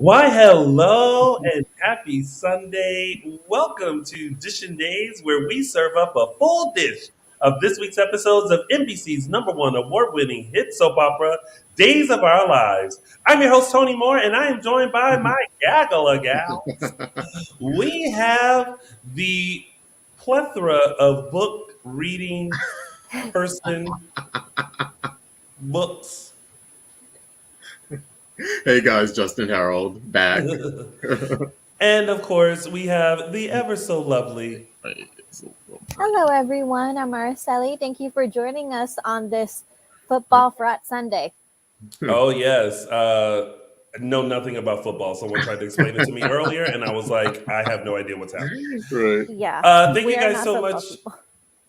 Why, hello and happy Sunday. Welcome to Dishin Days, where we serve up a full dish of this week's episodes of NBC's number one award winning hit soap opera, Days of Our Lives. I'm your host, Tony Moore, and I am joined by my gaggle of gals. We have the plethora of book reading person books. Hey guys, Justin Hareld back. And of course, we have the ever so lovely. Right, Hello, everyone. I'm Araceli. Thank you for joining us on this football frat Sunday. Oh yes, know nothing about football. Someone tried to explain it to me earlier, and I was like, I have no idea what's happening. right. Yeah, Thank we you are guys not so football much. people.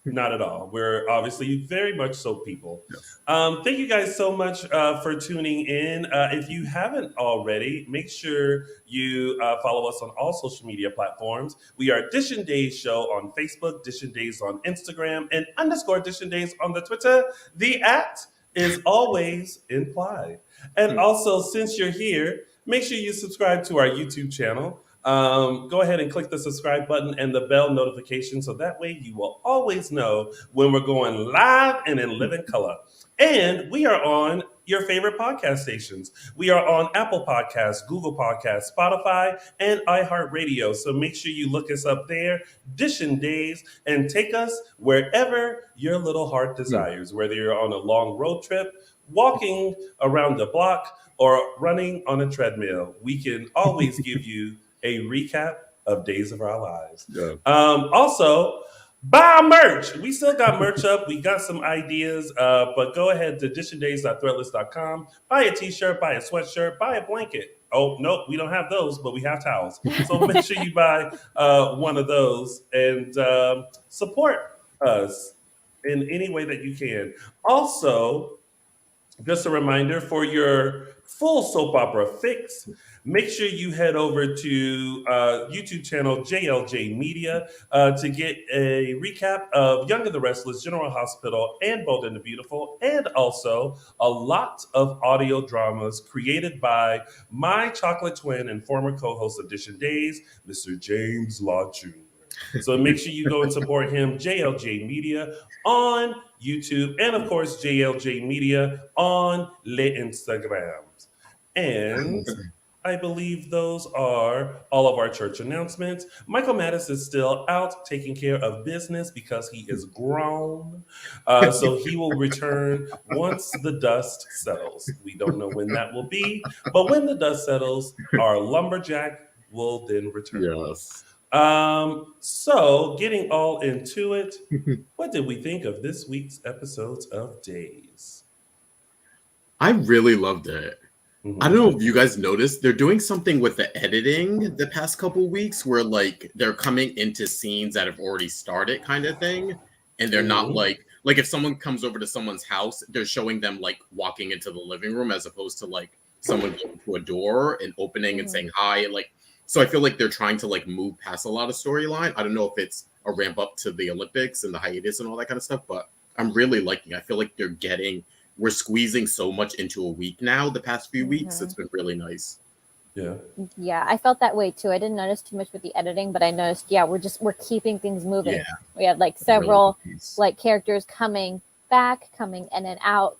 Not at all. We're obviously very much so people. Yes. Thank you guys so much for tuning in. If you haven't already, make sure you follow us on all social media platforms. We are Dishin Days Show on Facebook, Dishin Days on Instagram, and underscore Dishin Days on the Twitter. The at is always implied. And also, since you're here, make sure you subscribe to our YouTube channel. Go ahead and click the subscribe button and the bell notification so that way you will always know when we're going live and in living color. And we are on your favorite podcast stations. We are on Apple Podcasts, Google Podcasts, Spotify, and iHeartRadio. So make sure you look us up there, Dishin Days, and take us wherever your little heart desires, whether you're on a long road trip, walking around the block, or running on a treadmill. We can always give you a recap of Days of Our Lives. Yeah. Also, buy our merch. We still got merch up. We got some ideas, but go ahead to additiondays.threadless.com. Buy a t-shirt, buy a sweatshirt, buy a blanket. Oh, nope, we don't have those, but we have towels. So make sure you buy one of those and support us in any way that you can. Also, just a reminder for your full soap opera fix, make sure you head over to YouTube channel JLJ Media to get a recap of Young and the Restless, General Hospital, and Bold and the Beautiful, and also a lot of audio dramas created by my chocolate twin and former co-host of Dishin Days, Mr. James Law Jr. So make sure you go and support him, JLJ Media, on YouTube, and of course, JLJ Media on Le Instagrams. And I believe those are all of our church announcements. Michael Mattis is still out taking care of business because he is grown. So he will return once the dust settles. We don't know when that will be, but when the dust settles, our lumberjack will then return. Yes. So getting all into it, what did we think of this week's episodes of Days? I really loved it. I don't Mhm. know if you guys noticed, they're doing something with the editing the past couple weeks where like they're coming into scenes that have already started kind of thing. And they're not Mhm. like if someone comes over to someone's house, they're showing them like walking into the living room as opposed to like someone going to a door and opening and saying hi. And like so I feel like they're trying to like move past a lot of storyline. I don't know if it's a ramp up to the Olympics and the hiatus and all that kind of stuff, but I'm really liking. I feel like we're squeezing so much into a week now. The past few weeks, it's been really nice. Yeah. Yeah, I felt that way too. I didn't notice too much with the editing, but I noticed, yeah, we're keeping things moving. Yeah, We have like really several nice. like characters coming back, coming in and out.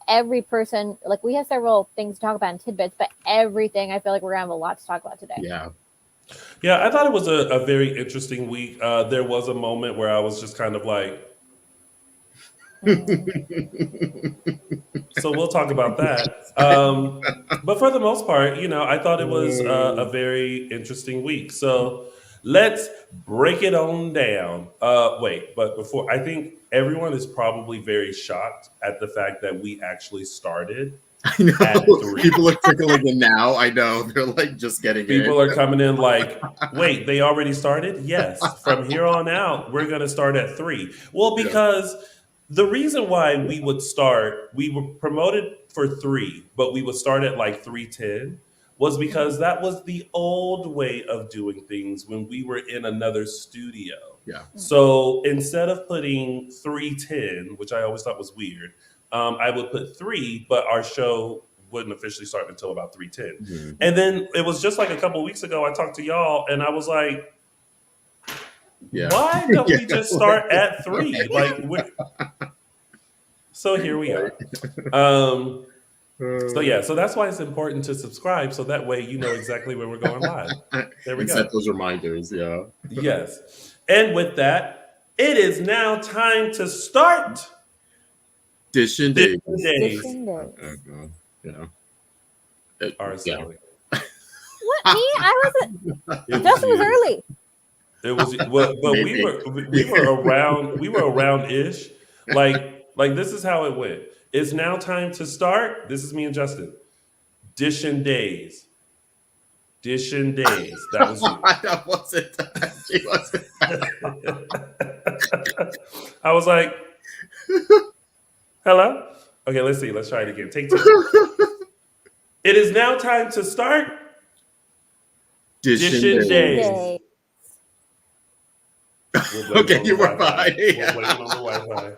Every person, like we have several things to talk about in tidbits, but everything I feel like we're gonna have a lot to talk about today. Yeah, Yeah, I thought it was a very interesting week. There was a moment where I was just kind of like, Mm. so we'll talk about that. But for the most part, I thought it was a very interesting week. So let's break it on down. Wait, but before, I think everyone is probably very shocked at the fact that we actually started I know. at 3. People are trickling in now. I know they're like just getting in. People are coming in like, wait, they already started? Yes. From here on out, we're going to start at 3. Well, Yeah, because the reason why we were promoted for 3, but we would start at like 3:10 was because that was the old way of doing things when we were in another studio. yeah, So instead of putting 3:10, which I always thought was weird, I would put 3, but our show wouldn't officially start until about 3:10. Mhm. And then it was just like a couple weeks ago. I talked to y'all, and I was like, Yeah. "Why don't Yeah. we just start at 3?" Like, so here we are. So yeah, so that's why it's important to subscribe, so that way you know exactly when we're going live. There we And go. set those reminders. Yeah. Yes. And with that, it is now time to start Dishin Days. Days. Dishin Days. Yeah. Araceli. What, me? I wasn't. It Justin was you. early. It was, well, but Maybe. we were around ish. Like this is how it went. It's now time to start. This is me and Justin. Dishin Days. Dishin Days. That was you. That wasn't. She wasn't. I was like, hello? Okay, let's see. Let's try it again. Take 2. It is now time to start Dishin Days. Day. Okay, you were fine. We're waiting on the Wi-Fi.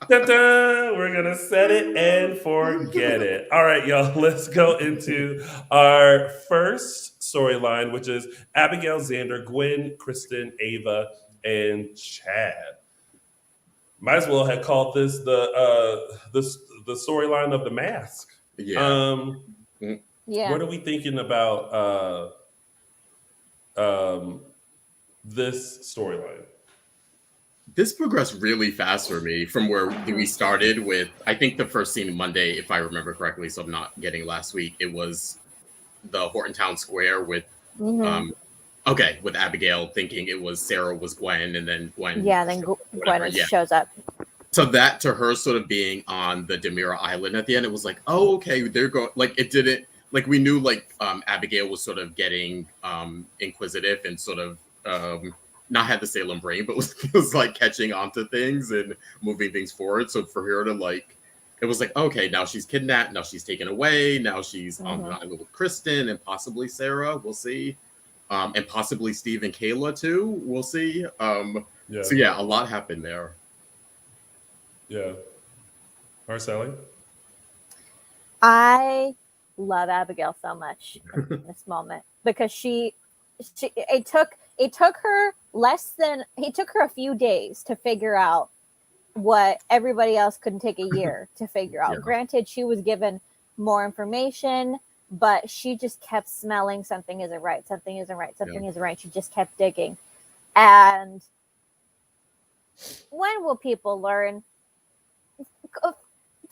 Dun-dun! We're gonna set it and forget it. All right, y'all. Let's go into our first storyline, which is Abigail, Xander, Gwen, Kristen, Ava, and Chad. Might as well have called this the storyline of the mask. Yeah. Yeah. What are we thinking about this storyline? This progressed really fast for me from where we started with, I think the first scene Monday, if I remember correctly, so I'm not getting last week, it was the Horton Town Square with, with Abigail thinking it was Sarah was Gwen, and then Gwen. Yeah, then Gwen shows up. So that to her sort of being on the Demira Island at the end, it was like, oh, okay, they're going, like, it didn't, like, we knew, like, Abigail was sort of getting inquisitive and sort of, not had the Salem brain, but was like catching on to things and moving things forward. So for her to like, it was like, okay, now she's kidnapped, now she's taken away, now she's on the island with Kristen and possibly Sarah, we'll see. And possibly Steve and Kayla too, we'll see. So yeah, a lot happened there. Yeah. Araceli? I love Abigail so much in this moment because it took her a few days to figure out what everybody else couldn't take a year to figure out. Yeah. Granted, she was given more information, but she just kept smelling something isn't right. Something isn't right. Something isn't right. She just kept digging. And when will people learn?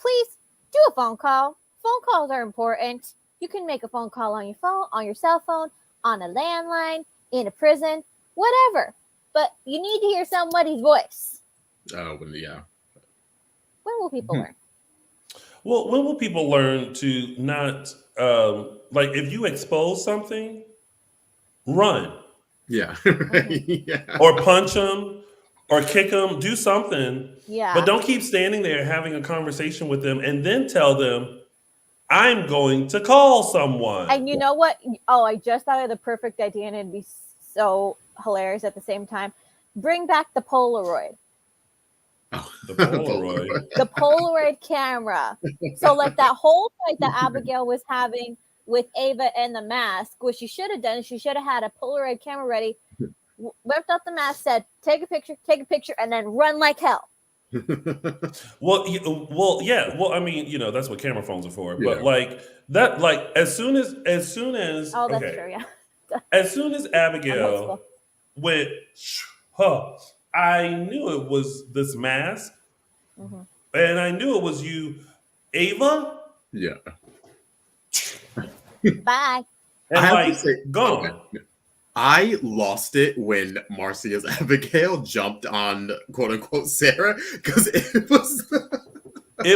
Please do a phone call. Phone calls are important. You can make a phone call on your phone, on your cell phone, on a landline, in a prison, whatever. But you need to hear somebody's voice. Yeah. When will people learn? Well, when will people learn to not, like, if you expose something, run. Yeah. Yeah. Or punch them, or kick them, do something. Yeah. But don't keep standing there having a conversation with them and then tell them, I'm going to call someone. And you know what? Oh, I just thought of the perfect idea, and it'd be so hilarious at the same time. Bring back the Polaroid. Oh. The Polaroid. The Polaroid camera. So like that whole fight that Abigail was having with Ava and the mask, what she should have done is she should have had a Polaroid camera ready, whipped up the mask, said, take a picture, and then run like hell. Well, yeah. Well, I mean, you know, that's what camera phones are for. Yeah. But like that, like as soon as Oh, that's true, yeah. as soon as Abigail went, I knew it was this mask, and I knew it was you, Ava. Yeah. Bye. And I have like to say, gone. okay. I lost it when Marcia's Abigail jumped on quote unquote Sarah because it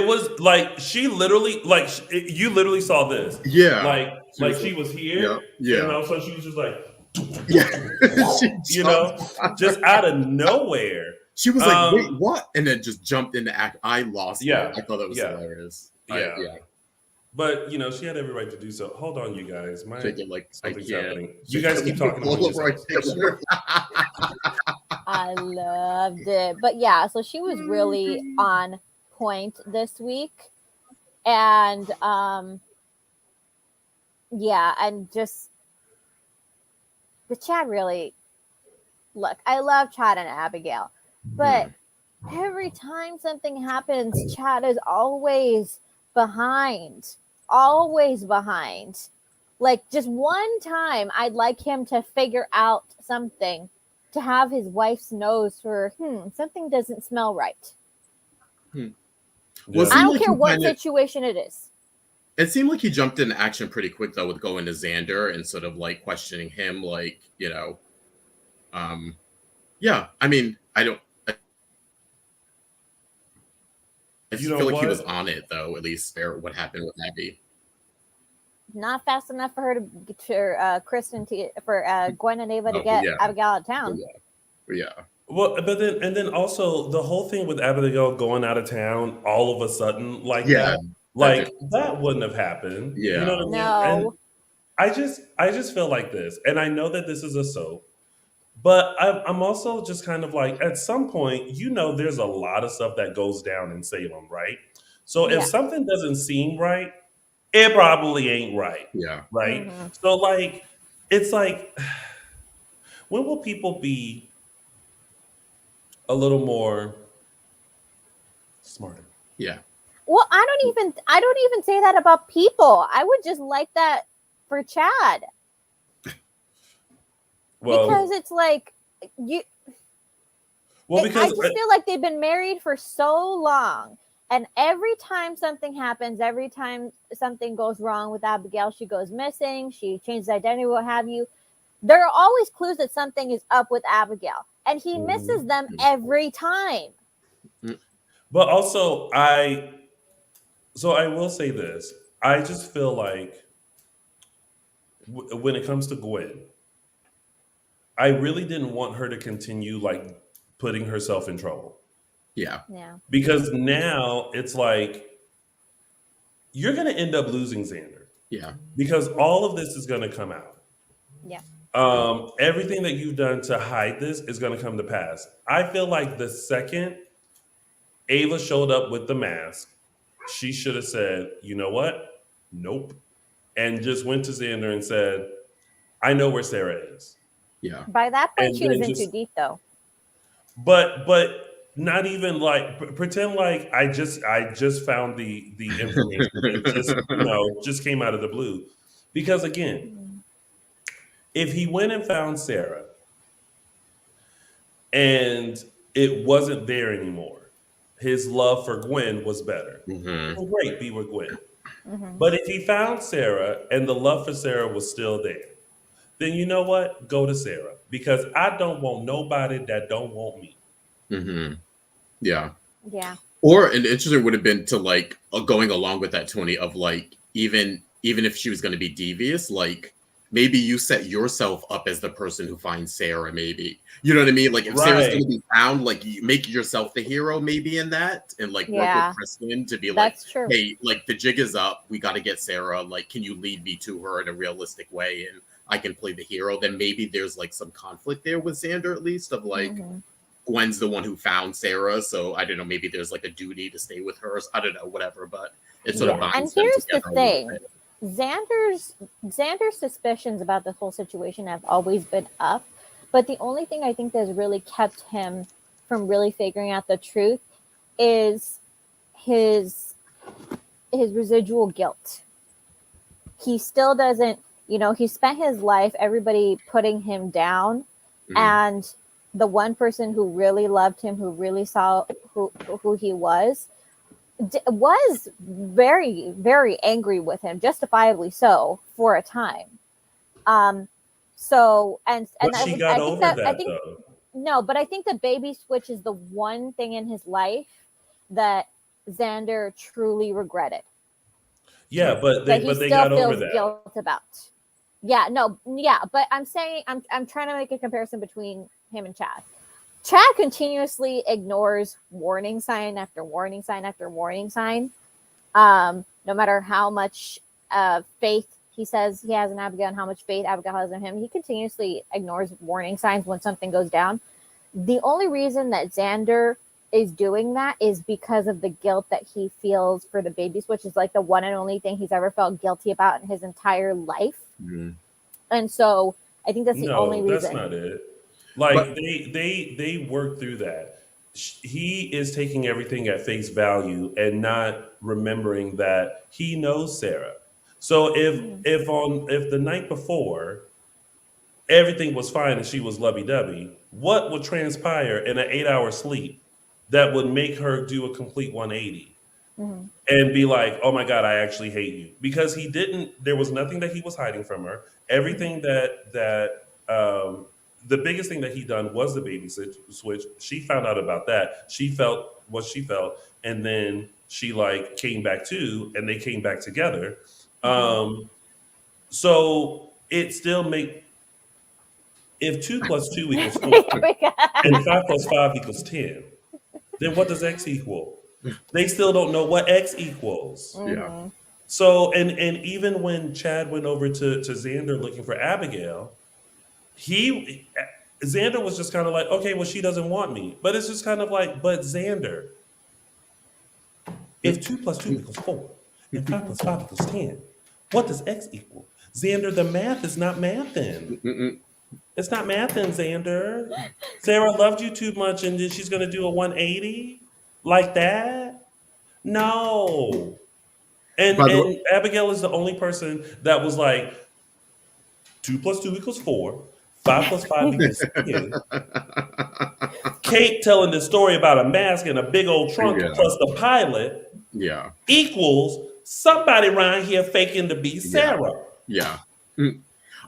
was like she literally like you literally saw this. Yeah. Like she was here. Yeah. You know, so she was just like you know, just out of nowhere. She was like, wait, what? And then just jumped into act. I lost it. I thought that was hilarious. Yeah. But you know, she had every right to do so. Hold on, you guys. Something's happening. You guys keep talking about yourself. I loved it. But yeah, so she was really on point this week. And Yeah, and just the Chad really look. I love Chad and Abigail, but every time something happens, Chad is always behind, always behind. Like just one time, I'd like him to figure out something, to have his wife's nose for something doesn't smell right. Well, Yeah. I don't care what situation it is. It seemed like he jumped into action pretty quick though, with going to Xander and sort of like questioning him, like, you know, yeah. I mean, I just You know feel like he what? was on it though, at least for what happened with Abby. Not fast enough for her to for Gwen and Ava to Oh, get yeah. Abigail out of town. Yeah. Well, but then also the whole thing with Abigail going out of town all of a sudden like Yeah, that, like that wouldn't have happened. You know Yeah. what I mean? No. And I just feel like this, and I know that this is a soap, but I'm also just kind of like, at some point, you know, there's a lot of stuff that goes down in Salem, right? So if Yeah. something doesn't seem right, it probably ain't right, Yeah. right? Mhm. So like, it's like, when will people be a little more smarter? Yeah. Well, I don't even say that about people. I would just like that for Chad. Well, Because it's like you well, I because just feel like they've been married for so long. And every time something happens, every time something goes wrong with Abigail, she goes missing, she changes identity, what have you. There are always clues that something is up with Abigail. And he misses them every time. but also I will say this. I just feel like when it comes to Gwen, I really didn't want her to continue like putting herself in trouble, Yeah. Yeah. because now it's like you're going to end up losing Xander, Yeah. because all of this is going to come out. Yeah. Everything that you've done to hide this is going to come to pass. I feel like the second Ava showed up with the mask, she should have said, "You know what? Nope," and just went to Xander and said, "I know where Sarah is." Yeah. By that point, And she was then in too just, deep, though. but not even like pretend like I just found the information. It just, you know, just came out of the blue. Because again, if he went and found Sarah and it wasn't there anymore, his love for Gwen was better. Mhm. Well, great, be with Gwen. Mm-hmm. But if he found Sarah and the love for Sarah was still there, then you know what? Go to Sarah, because I don't want nobody that don't want me. Mhm. Yeah. Yeah. Or an interesting would have been to like going along with that, Tony, of like even if she was going to be devious, like maybe you set yourself up as the person who finds Sarah. Maybe, you know what I mean. Like if Sarah's going Right. to be found, like you make yourself the hero, maybe in that, and like work Yeah. with Kristen to be like, That's true. hey, like the jig is up. We got to get Sarah. Like, can you lead me to her in a realistic way, and I can play the hero. Then maybe there's like some conflict there with Xander, at least, of like. Mhm. Gwen's the one who found Sarah, so I don't know. Maybe there's like a duty to stay with her. I don't know, whatever. But it sort of Yeah. And binds them here's the together a little thing. bit. Xander's suspicions about the whole situation have always been up, but the only thing I think that's really kept him from really figuring out the truth is his residual guilt. He still doesn't, he spent his life everybody putting him down, and the one person who really loved him, who really saw who he was very, very angry with him, justifiably so, for a time. So But she got I think over that that though. no, but I think the baby switch is the one thing in his life that Xander truly regretted, Yeah, but that he they still got over feels that. guilt about. Yeah, no, yeah, but I'm saying I'm trying to make a comparison between him and Chad. Chad continuously ignores warning sign after warning sign after warning sign. No matter how much faith he says he has in Abigail and how much faith Abigail has in him, he continuously ignores warning signs when something goes down. The only reason that Xander is doing that is because of the guilt that he feels for the babies, which is like the one and only thing he's ever felt guilty about in his entire life. Mm-hmm. And so I think that's the only No, that's reason. not it. Like But they work through that. He is taking everything at face value and not remembering that he knows Sarah. So if the night before everything was fine and she was lovey dovey, what would transpire in an 8 hour sleep that would make her do a complete 180 Mhm. and be like, oh my God, I actually hate you? Because he didn't, there was nothing that he was hiding from her. Everything the biggest thing that he done was the baby switch. She found out about that. She felt what she felt. And then she like came back too, and they came back together. Um, so it still make, if 2 + 2 = 4 and 5 + 5 = 10, then what does X equal? They still don't know what X equals. yeah, So and even when Chad went over to Xander looking for Abigail, he Xander was just kind of like, okay, well, she doesn't want me. But it's just kind of like, but Xander, if 2 + 2 = 4 and 5 + 5 = 10, what does X equal? Xander, the math is not mathing. Mm-mm. It's not mathing, Xander. Sarah loved you too much and then she's gonna do a 180 like that? No. By the And Abigail is the only person that was like 2 + 2 = 4, 5 + 5 = 10. way, Kate telling the story about a mask and a big old trunk yeah, plus the pilot yeah, equals somebody around here faking to be yeah, Sarah. yeah. Mm.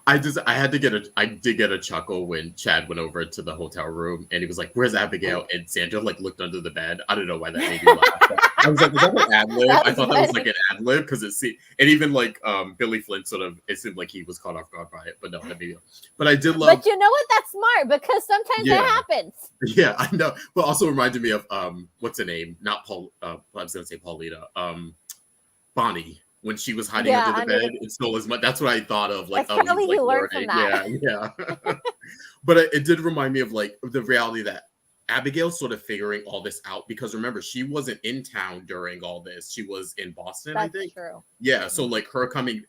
I did get a chuckle when Chad went over to the hotel room and he was like, "Where's Abigail?" And Sandra like looked under the bed. I don't know why that made me laugh. I was like, "Was that an ad lib?" That I was thought that was like funny. an ad lib because it seemed, and even like Billy Flint sort of, it seemed like he was caught off guard by it, but no, that maybe. But I did love, But you know what? That's smart because sometimes yeah, that happens. yeah, I know. But also reminded me of what's her name? Not Paul. I was gonna say Paulina. Bonnie, when she was hiding Yeah, under the under bed the. and stole as much. That's what I thought of. Like, That's oh, probably he's like he learned from learning. that. Yeah, yeah. But it did remind me of like the reality that Abigail's sort of figuring all this out because remember, she wasn't in town during all this. She was in Boston, I That's think. true. Yeah, so like her coming,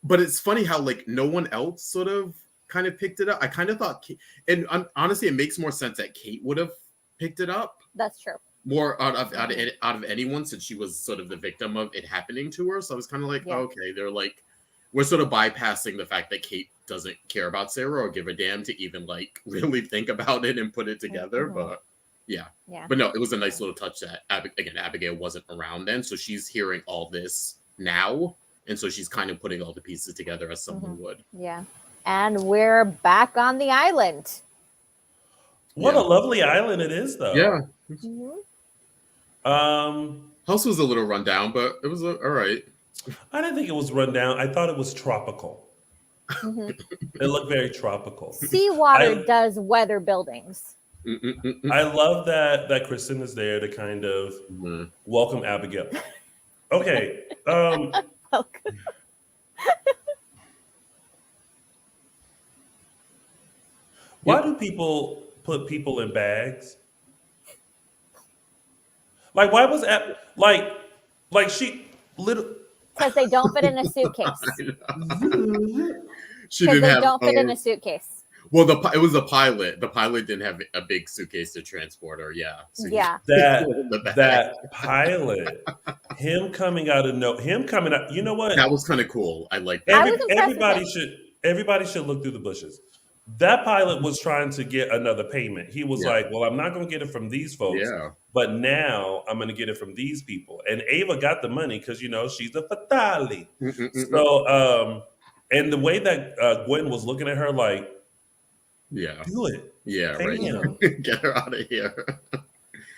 but it's funny how like no one else sort of kind of picked it up. I kind of thought, and honestly, it makes more sense that Kate would have picked it up That's true. more out of anyone since she was sort of the victim of it happening to her. So I was kind of like, Yeah. oh, okay, they're like, we're sort of bypassing the fact that Kate doesn't care about Sarah or give a damn to even like really think about it and put it together. Mhm. But yeah, Yeah. but no, it was a nice little touch that again Abigail wasn't around then, so she's hearing all this now, and so she's kind of putting all the pieces together as someone would. Yeah. And we're back on the island. What Yeah. a lovely island it is, though. Yeah, house was a little run down, but it was all right. I didn't think it was run down. I thought it was tropical. Mhm. It looked very tropical. Seawater I- does weather buildings. I love that Kristen is there to kind of Mhm. welcome Abigail. Okay. Why do people put people in bags? Like, why was like she little? Because they don't fit in a suitcase. She Because didn't they have. don't fit in a suitcase. Well, it was the pilot. The pilot didn't have a big suitcase to transport her. Yeah. So Yeah. That pilot, him coming out. You know what? That was kind of cool. I like that. I was impressed with Everybody should look through the bushes. That pilot was trying to get another payment. He was Yeah. like, "Well, I'm not going to get it from these folks, Yeah. but now I'm going to get it from these people." And Ava got the money because she's a fatale. So, and the way that Gwen was looking at her, like, Yeah. do it, Yeah. pay Right. him. Get her out of here.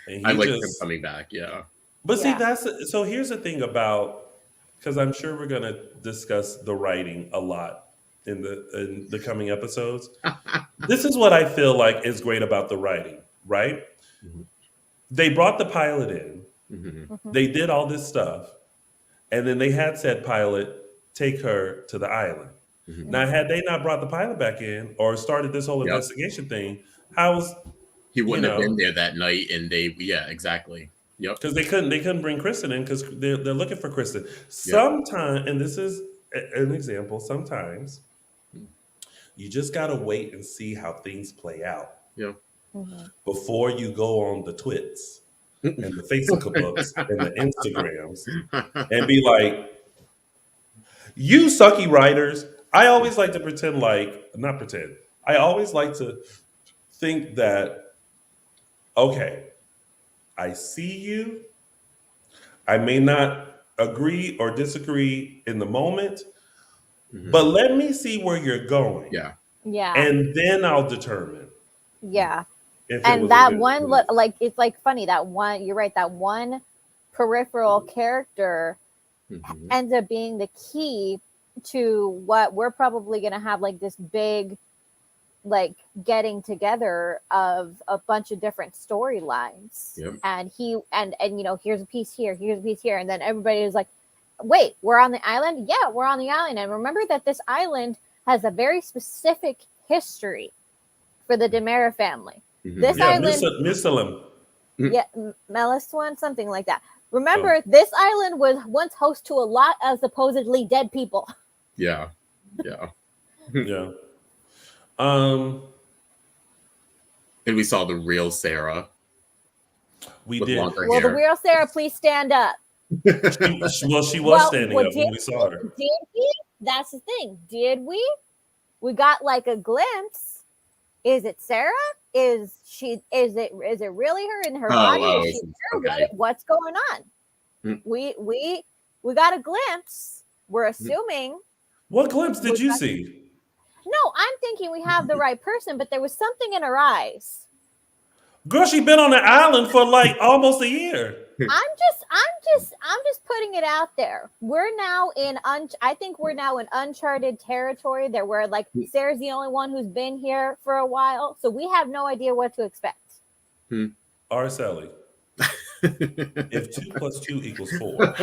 And I he like him just. coming back. Yeah. But see, Yeah. so here's the thing about, because I'm sure we're going to discuss the writing a lot in the coming episodes. This is what I feel like is great about the writing, right? Mhm. They brought the pilot in, Mhm. they did all this stuff, and then they had said pilot take her to the island. Mhm. Now, had they not brought the pilot back in or started this whole Yep. investigation thing, how's He wouldn't have been there that night, and exactly. Yep. Because they couldn't bring Kristen in because they're looking for Kristen. Sometimes, and this is an example. Sometimes you just gotta wait and see how things play out. Yeah. Before you go on the twits and the Facebook books and the Instagrams and be like, you sucky writers. I always like to pretend not pretend. I always like to think that, okay, I see you. I may not agree or disagree in the moment, but let me see where you're going. Yeah. Yeah. And then I'll determine. Yeah. If it And was that a good one choice. look like it's like funny that one you're right that one peripheral character ends up being the key to what we're probably going to have like this big like getting together of a bunch of different storylines. Yep. And you know, here's a piece here, and then everybody is like, wait, we're on the island? Yeah, we're on the island. And remember that this island has a very specific history for the Demera family. This island, Misalim. yeah, Meliswan, something like that. Remember, this island was once host to a lot of supposedly dead people. Yeah. Yeah. And we saw the real Sarah. We with did. longer Well, hair. the real Sarah, please stand up. She was standing up when we saw her. Did we? That's the thing. Did we? We got like a glimpse. Is it Sarah? Is it really her in her body? Is she there? okay. What's going on? We got a glimpse. We're assuming. What glimpse did you see? No, I'm thinking we have the right person, but there was something in her eyes. Girl, she been on the island for like almost a year. I'm just putting it out there. We're now I think we're now in uncharted territory there where like Sarah's the only one who's been here for a while. So we have no idea what to expect. Araceli, if 2 + 2 = 4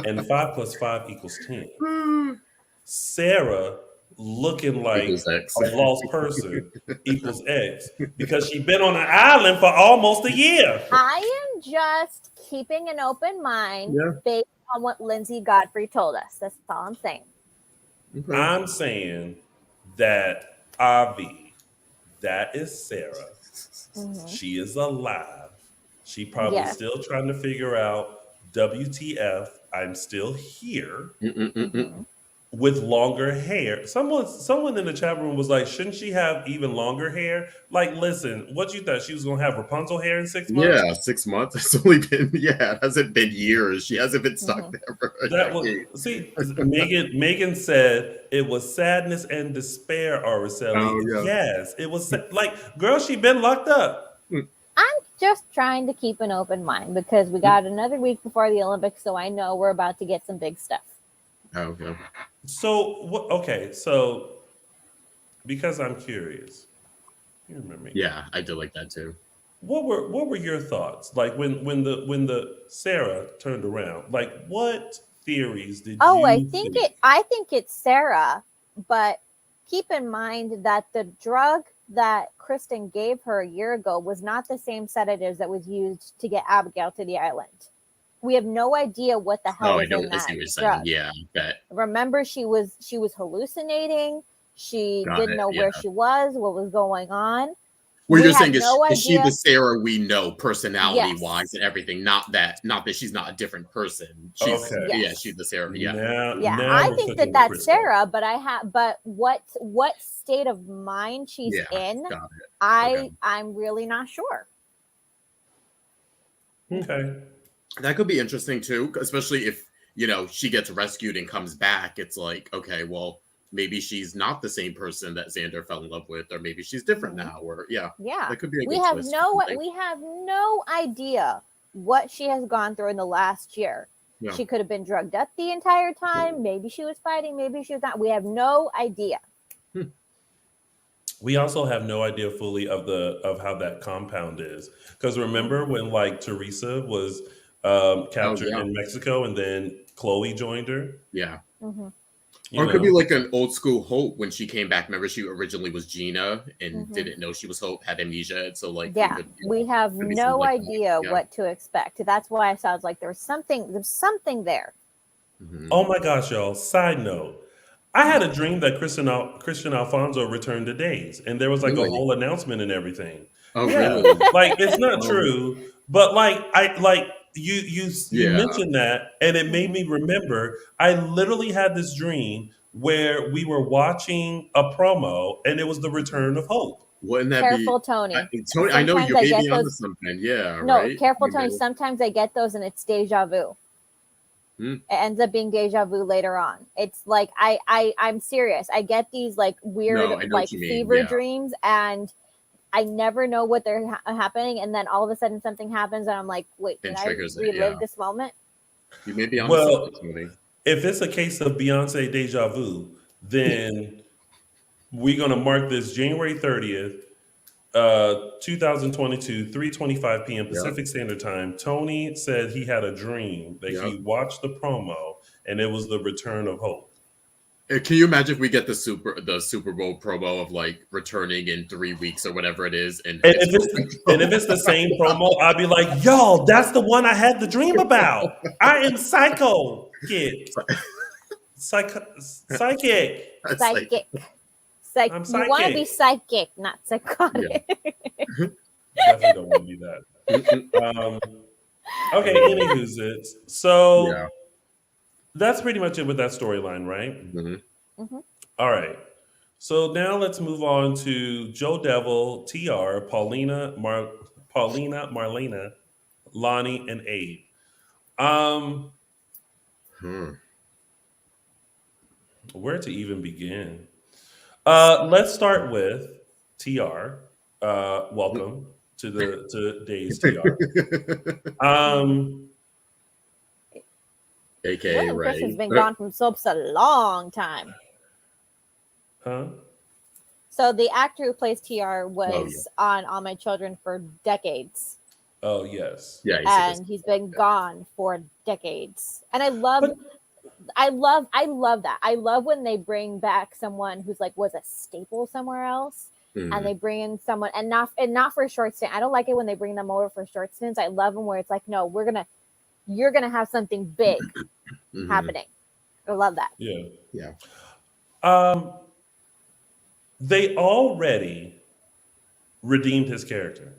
and 5 + 5 = 10, Sarah looking like a lost person equals X because she been on an island for almost a year. I am just keeping an open mind based on what Lindsay Godfrey told us. That's all I'm saying. Okay. I'm saying that Avi, that is Sarah. She is alive. She probably still trying to figure out WTF, I'm still here. With longer hair. Someone in the chat room was like, shouldn't she have even longer hair? Like, listen, what you thought? She was going to have Rapunzel hair in 6 months? Yeah, 6 months. It's only been, it hasn't been years. She hasn't been stuck there for a decade. Megan said it was sadness and despair, Araceli. Oh, yeah. Yes, it was like, girl, she been locked up. I'm just trying to keep an open mind because we got another week before the Olympics, so I know we're about to get some big stuff. Oh, okay. So because I'm curious, you remember me? Yeah, I do like that too. What were your thoughts? Like when the Sarah turned around, like what theories did you I think it's Sarah, but keep in mind that the drug that Kristen gave her a year ago was not the same sedatives that was used to get Abigail to the island. We have no idea what the hell was in that drug. Yeah, bet. Remember, she was hallucinating. She didn't know where she was, what was going on. What you're saying is she the Sarah we know, personality wise and everything? Not that she's not a different person. She's she's the Sarah. Now I think that's Sarah, but what state of mind she's in, I'm really not sure. Okay. That could be interesting too, especially if, she gets rescued and comes back. It's like, okay, well, maybe she's not the same person that Xander fell in love with, or maybe she's different now, or that could be a good twist. We have no idea what she has gone through in the last year. Yeah. She could have been drugged up the entire time. Maybe she was fighting. Maybe she was not. We have no idea. We also have no idea fully of how that compound is, because remember when like Teresa was captured in Mexico and then Chloe joined her? Yeah. Or it could be like an old school Hope when she came back. Remember, she originally was Gina and didn't know she was Hope, had amnesia. And so, like, we have no idea what to expect. That's why I sounds like there's something there. Oh my gosh, y'all! Side note: I had a dream that Christian Alfonso returned to Days, and there was like a whole announcement and everything. Oh, really? Like it's not true, but like you mentioned that, and it made me remember. I literally had this dream where we were watching a promo, and it was the return of Hope. Wouldn't that Careful, be Tony? Tony, I know you may be onto something. Yeah, no, right? Careful, Tony. Sometimes I get those, and it's deja vu. It ends up being deja vu later on. It's like I'm serious. I get these like weird like fever dreams, and I never know what they're happening, and then all of a sudden something happens, and I'm like, wait, did I relive this moment? You may be on something. If it's a case of Beyonce deja vu, then we're gonna mark this January 30th, 2022, 3:25 p.m. Pacific Standard Time. Tony said he had a dream that he watched the promo, and it was the return of Hope. Can you imagine if we get the Super Bowl promo of like returning in 3 weeks or whatever it is, and if it's the same promo, I'd be like, "Y'all, that's the one I had the dream about. I am psycho kid, psychic. I'm psychic. You want to be psychic, not psychotic. Yeah. Definitely don't want to be that. Okay, anywho's it. So that's pretty much it with that storyline, right? All right. So now let's move on to Joe Devil, TR, Paulina, Marlena, Lani, and Abe. Where to even begin? Let's start with TR. Welcome to Days TR. AKA William Ray. Christian's been gone from soaps a long time. Huh? So the actor who plays TR was on All My Children for decades. Oh yes. Yeah. And he's been gone for decades. And I love that. I love when they bring back someone who's like was a staple somewhere else, and they bring in someone and not for a short stint. I don't like it when they bring them over for short stints. I love them where it's like, no, you're gonna have something big happening. I love that. Yeah. They already redeemed his character.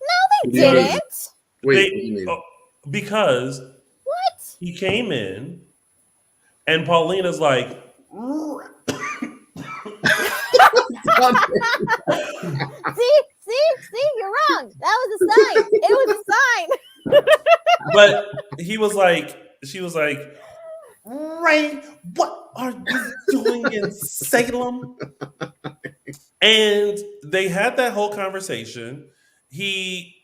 No, they didn't. Wait, because what? He came in, and Paulina's like, see, you're wrong. That was a sign. It was a sign. But she was like, Ray, what are you doing in Salem? And they had that whole conversation. He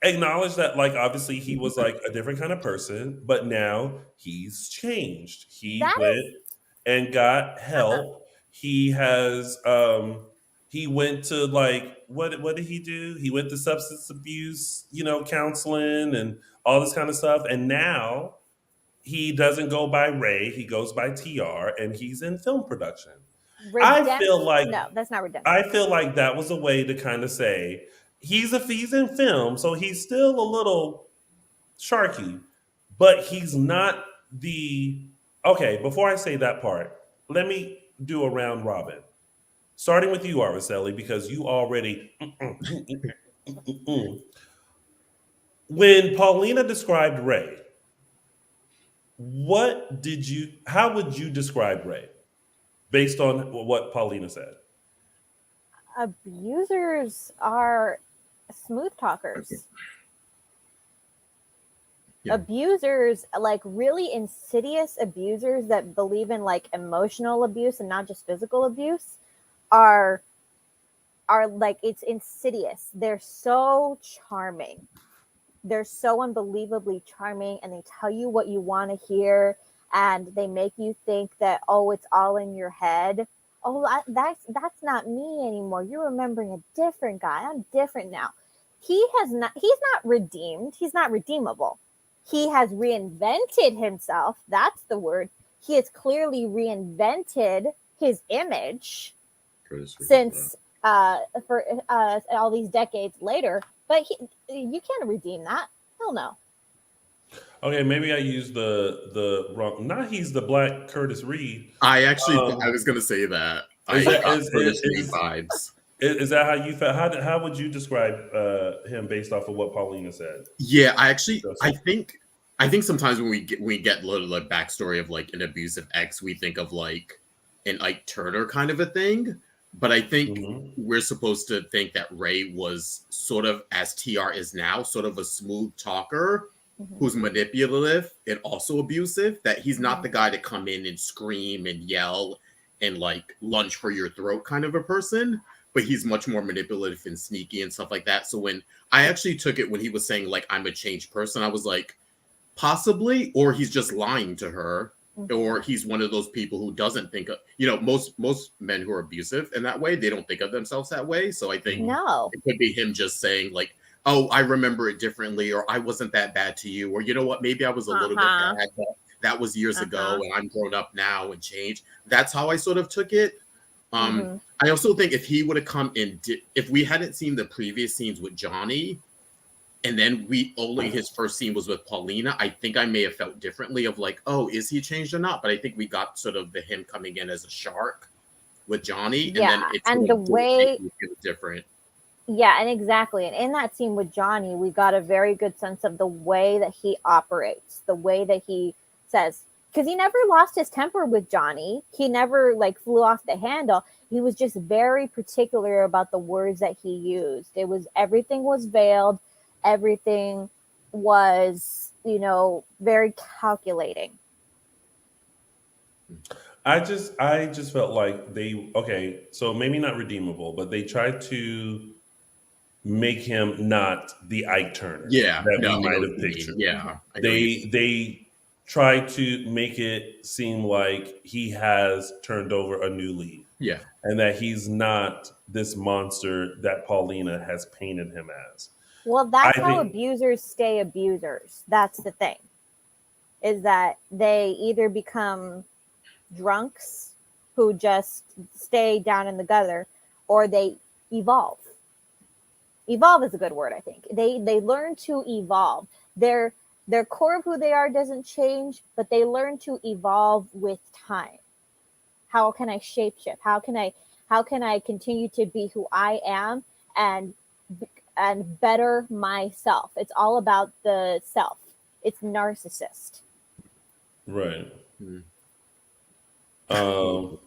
acknowledged that, like, obviously he was like a different kind of person, but now he's changed. He went and got help. He has he went to like what did he do? He went to substance abuse, counseling and all this kind of stuff. And now he doesn't go by Ray, he goes by TR, and he's in film production. I feel like no, that's not redemption. I feel like that was a way to kind of say he's in film, so he's still a little sharky, but he's not the. Okay, before I say that part, let me do a round robin. Starting with you, Araceli, because you already. When Paulina described Ray, how would you describe Ray based on what Paulina said? Abusers are smooth talkers. Yeah. Abusers, like really insidious abusers that believe in like emotional abuse and not just physical abuse, are like, it's insidious. They're so charming. They're so unbelievably charming, and they tell you what you want to hear, and they make you think that, oh, it's all in your head. Oh, that's not me anymore. You're remembering a different guy. I'm different now. He's not redeemed. He's not redeemable. He has reinvented himself. That's the word. he has clearly reinvented his image Curtis Reed, since for all these decades later. But you can't redeem that. Hell no. Okay, maybe I used the wrong. Not he's the Black Curtis Reed. I actually I was gonna say that. I got Curtis Reed vibes. Is that how you felt? How would you describe him based off of what Paulina said? Yeah, I think sometimes when we get a little like backstory of like an abusive ex, we think of like an Ike Turner kind of a thing. But I think we're supposed to think that Ray was sort of, as TR is now, sort of a smooth talker who's manipulative and also abusive. That he's not the guy to come in and scream and yell and like lunge for your throat kind of a person. But he's much more manipulative and sneaky and stuff like that. So when I actually took it when he was saying like I'm a changed person, I was like, possibly, or he's just lying to her, or he's one of those people who doesn't think of, most men who are abusive in that way, they don't think of themselves that way. So I think it could be him just saying like, oh, I remember it differently, or I wasn't that bad to you, or you know what, maybe I was a little bit bad, but that was years ago and I'm grown up now and changed. That's how I sort of took it. I also think if he would have come in, if we hadn't seen the previous scenes with Johnny, and then his first scene was with Paulina, I think I may have felt differently of like, oh, is he changed or not? But I think we got sort of him coming in as a shark with Johnny, and then it's the way different. Yeah, and exactly. And in that scene with Johnny, we got a very good sense of the way that he operates, the way that he says, because he never lost his temper with Johnny. He never like flew off the handle. He was just very particular about the words that he used. Everything was veiled. Everything was, very calculating. I just felt like so maybe not redeemable, but they tried to make him not the Ike Turner that we might have pictured. Yeah. They tried to make it seem like he has turned over a new leaf. Yeah. And that he's not this monster that Paulina has painted him as. Well, that's how abusers stay abusers. That's the thing, is that they either become drunks who just stay down in the gutter, or they evolve. Evolve is a good word, I think. They learn to evolve. Their core of who they are doesn't change, but they learn to evolve with time. How can I shapeshift? How can I continue to be who I am and better myself? It's all about the self. It's narcissist. Right. Go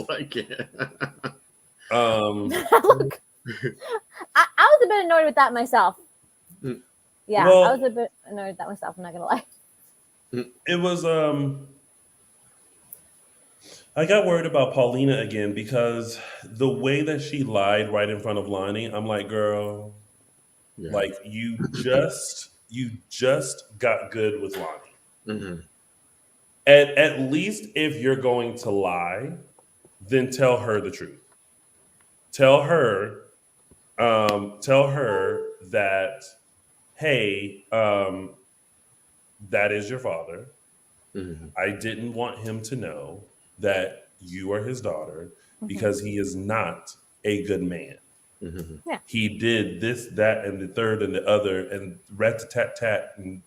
again. Look, I was a bit annoyed with that myself. Yeah, well, I was a bit annoyed with that myself. I'm not gonna lie. It was I got worried about Paulina again because the way that she lied right in front of Lani, I'm like, girl, like you just got good with Lani. At least if you're going to lie, then tell her the truth. Tell her that, hey, that is your father. I didn't want him to know that you are his daughter because he is not a good man. Yeah. He did this, that, and the third and the other, and rat-tat-tat and ...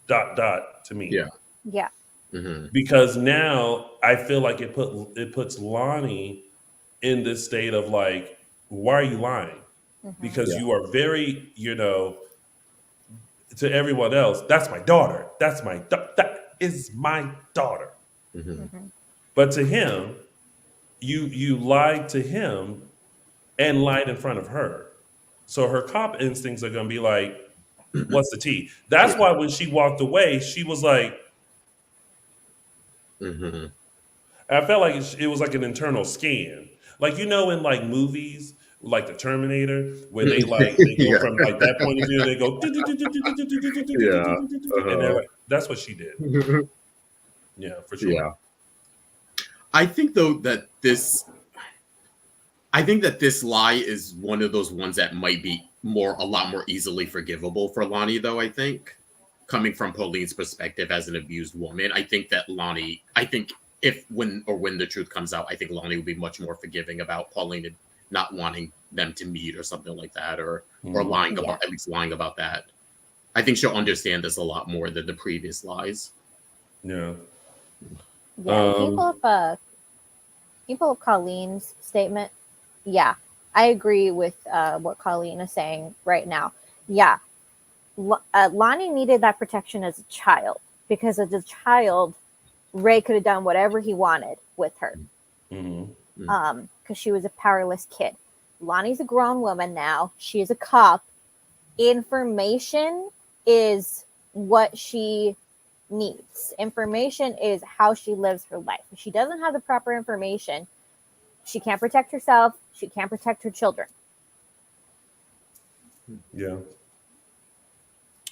to me. Yeah. Because now I feel like it puts Lani in this state of like, why are you lying? Because you are very, to everyone else, that's my daughter. That is my daughter. But to him, you lied to him and lied in front of her. So her cop instincts are going to be like, what's the tea? That's why when she walked away, she was like, I felt like it was like an internal scan. Like, in like movies, like the Terminator, where they like they go from like that point of view, they go and they're like, that's what she did. Yeah, for sure. Yeah. I think though that this lie is one of those ones that might be a lot more easily forgivable for Lani, though, I think. coming from Pauline's perspective as an abused woman, I think that Lani, if when the truth comes out, I think Lani would be much more forgiving about Pauline not wanting them to meet or something like that, or lying about, at least lying about that. I think she'll understand this a lot more than the previous lies. Yeah. Yeah. People of Colleen's statement. Yeah, I agree with what Colleen is saying right now. Yeah. Lani needed that protection as a child, because as a child, Ray could have done whatever he wanted with her. Because she was a powerless kid. Lani's a grown woman now. She is a cop. Information is what she needs. Information is how she lives her life. If she doesn't have the proper information, she can't protect herself. She can't protect her children. Yeah.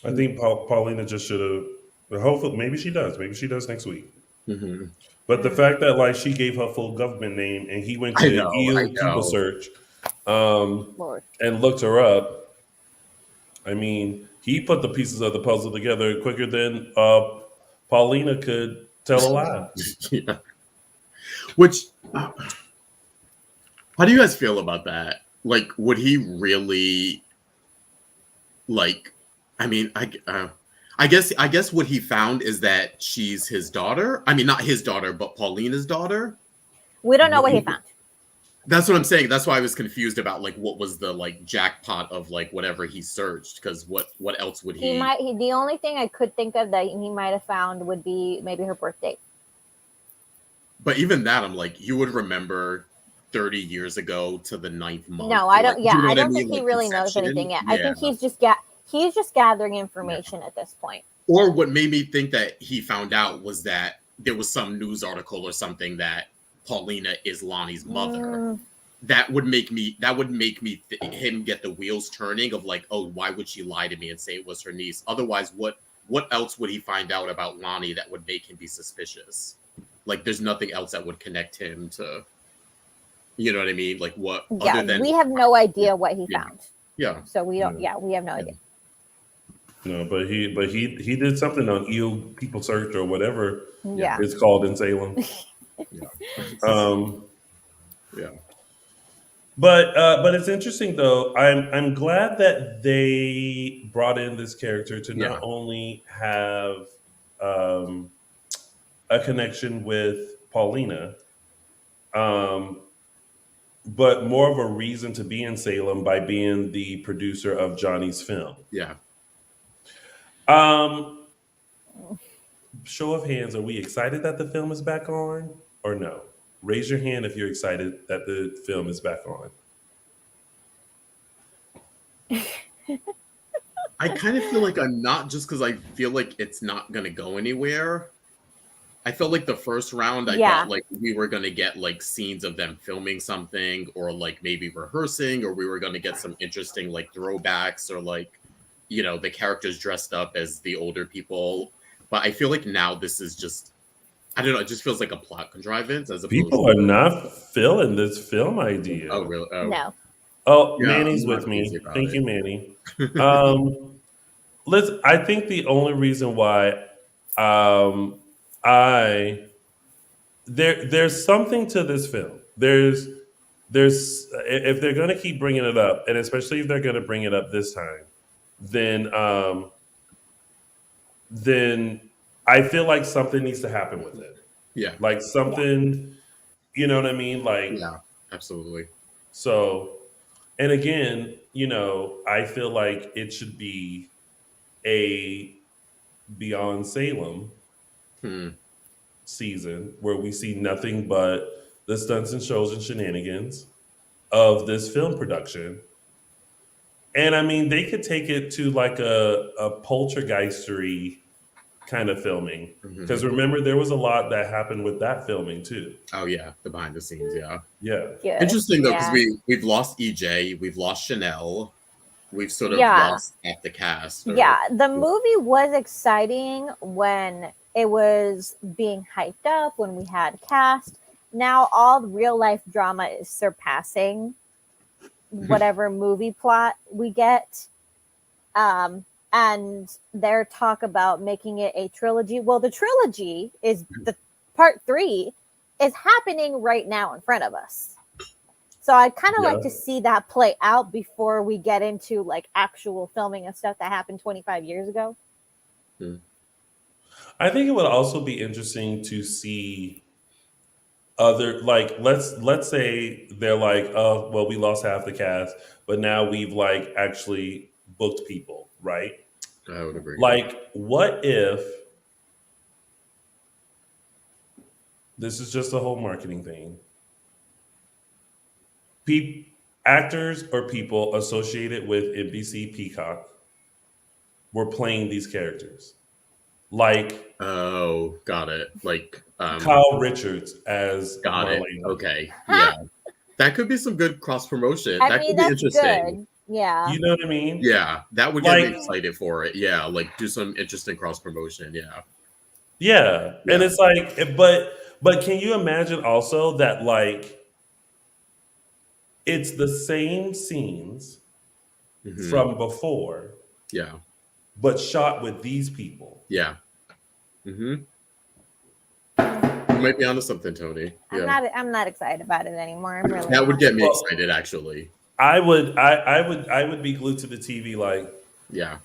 I think Paulina just should have. Hopefully, maybe she does. Maybe she does next week. But the fact that like she gave her full government name and he went to People Search and looked her up. I mean, he put the pieces of the puzzle together quicker than Paulina could tell a lie. Yeah. Which, how do you guys feel about that? Like, would he really, like, I mean, I guess what he found is that she's his daughter. I mean, not his daughter, but Paulina's daughter. We don't know what he found. That's what I'm saying. That's why I was confused about like what was the like jackpot of like whatever he searched, because what else would he? The only thing I could think of that he might have found would be maybe her birth date. But even that, I'm like, you would remember 30 years ago to the 9th month. No, I don't. Like, Yeah, you know I don't what think he like, really knows anything yet. Yeah. I think he's just gathering information at this point. Or what made me think that he found out was that there was some news article or something that Paulina is Lani's mother. That would make me him get the wheels turning of like, oh, why would she lie to me and say it was her niece? Otherwise, what else would he find out about Lani that would make him be suspicious? Like, there's nothing else that would connect him to, you know what I mean? Like, what? Yeah, other than, we have no idea what he found. Yeah. So we don't. Yeah, we have no idea. No, but he did something on People Search or whatever it's called in Salem. Yeah. But it's interesting though. I'm glad that they brought in this character to not only have a connection with Paulina, but more of a reason to be in Salem by being the producer of Johnny's film. Yeah. Show of hands, are we excited that the film is back on or no? Raise your hand if you're excited that the film is back on. I kind of feel like I'm not, just because I feel like it's not going to go anywhere. I felt like the first round, I thought like we were going to get like scenes of them filming something, or like maybe rehearsing, or we were going to get some interesting like throwbacks, or like, you know, the characters dressed up as the older people. But I feel like now this is just, I don't know, it just feels like a plot contrivance as opposed People are not feeling this film idea. Oh, really? Oh. No. Oh, yeah, Manny's with me. Thank you, Manny. I think the only reason why there's something to this film. There's if they're going to keep bringing it up, and especially if they're going to bring it up this time, then I feel like something needs to happen with it. Yeah, like something, you know what I mean? Like, yeah, absolutely. So, and again, you know, I feel like it should be a Beyond Salem season where we see nothing but the stunts and shows and shenanigans of this film production. And I mean, they could take it to like a poltergeistery kind of filming, because remember there was a lot that happened with that filming too. Oh yeah, the behind the scenes. Yeah. Interesting though, because we've lost EJ, we've lost Chanel, we've sort of lost half the cast. The movie was exciting when it was being hyped up, when we had cast. Now all the real life drama is surpassing whatever movie plot we get. and their talk about making it a trilogy. Well, the trilogy is the part 3 is happening right now in front of us. So I'd kind of like to see that play out before we get into like actual filming and stuff that happened 25 years ago. I think it would also be interesting to see other, like, let's say they're like, oh well, we lost half the cast, but now we've like actually booked people, right? I would agree. Like, what if this is just a whole marketing thing? Actors or people associated with NBC Peacock were playing these characters. Like, oh, got it. Like Kyle Richards as got Marlena. it. Okay, yeah, that could be some good cross promotion. I That mean, could be that's interesting. good. Yeah. You know what I mean? Yeah, that would get me Like- excited for it. Yeah, like do some interesting cross promotion. Yeah. Yeah. And Yeah. it's like, but can you imagine also that, like, it's the same scenes Mhm. from before, Yeah. but shot with these people? Yeah. You might be onto something, Tony. Yeah. I'm not excited about it anymore. I'm really That would not. get me Well- excited, actually. I would be glued to the TV. Like, Yeah.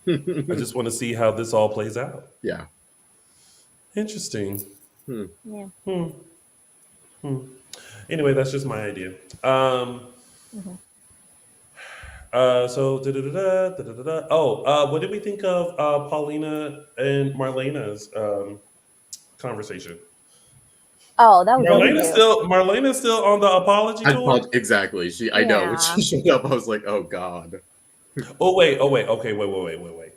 I just want to see how this all plays out. Yeah. Interesting. Yeah. Anyway, that's just my idea. So da-da-da-da, oh, what did we think of Paulina and Marlena's conversation? Oh, that was really cute. Marlena's still on the apology tour. Exactly. I know. When Yeah. she showed up, I was like, oh God. Oh wait. Okay, wait.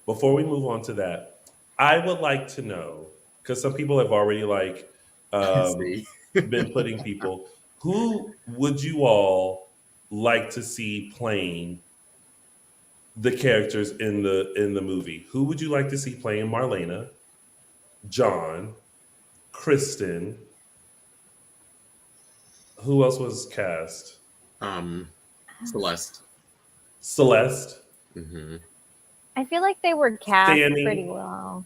Before we move on to that, I would like to know, because some people have already like See? been putting people. Who would you all like to see playing the characters in the movie? Who would you like to see playing Marlena, John, Kristen? Who else was cast? Celeste. Celeste. Hmm. I feel like they were cast Sammy. pretty well.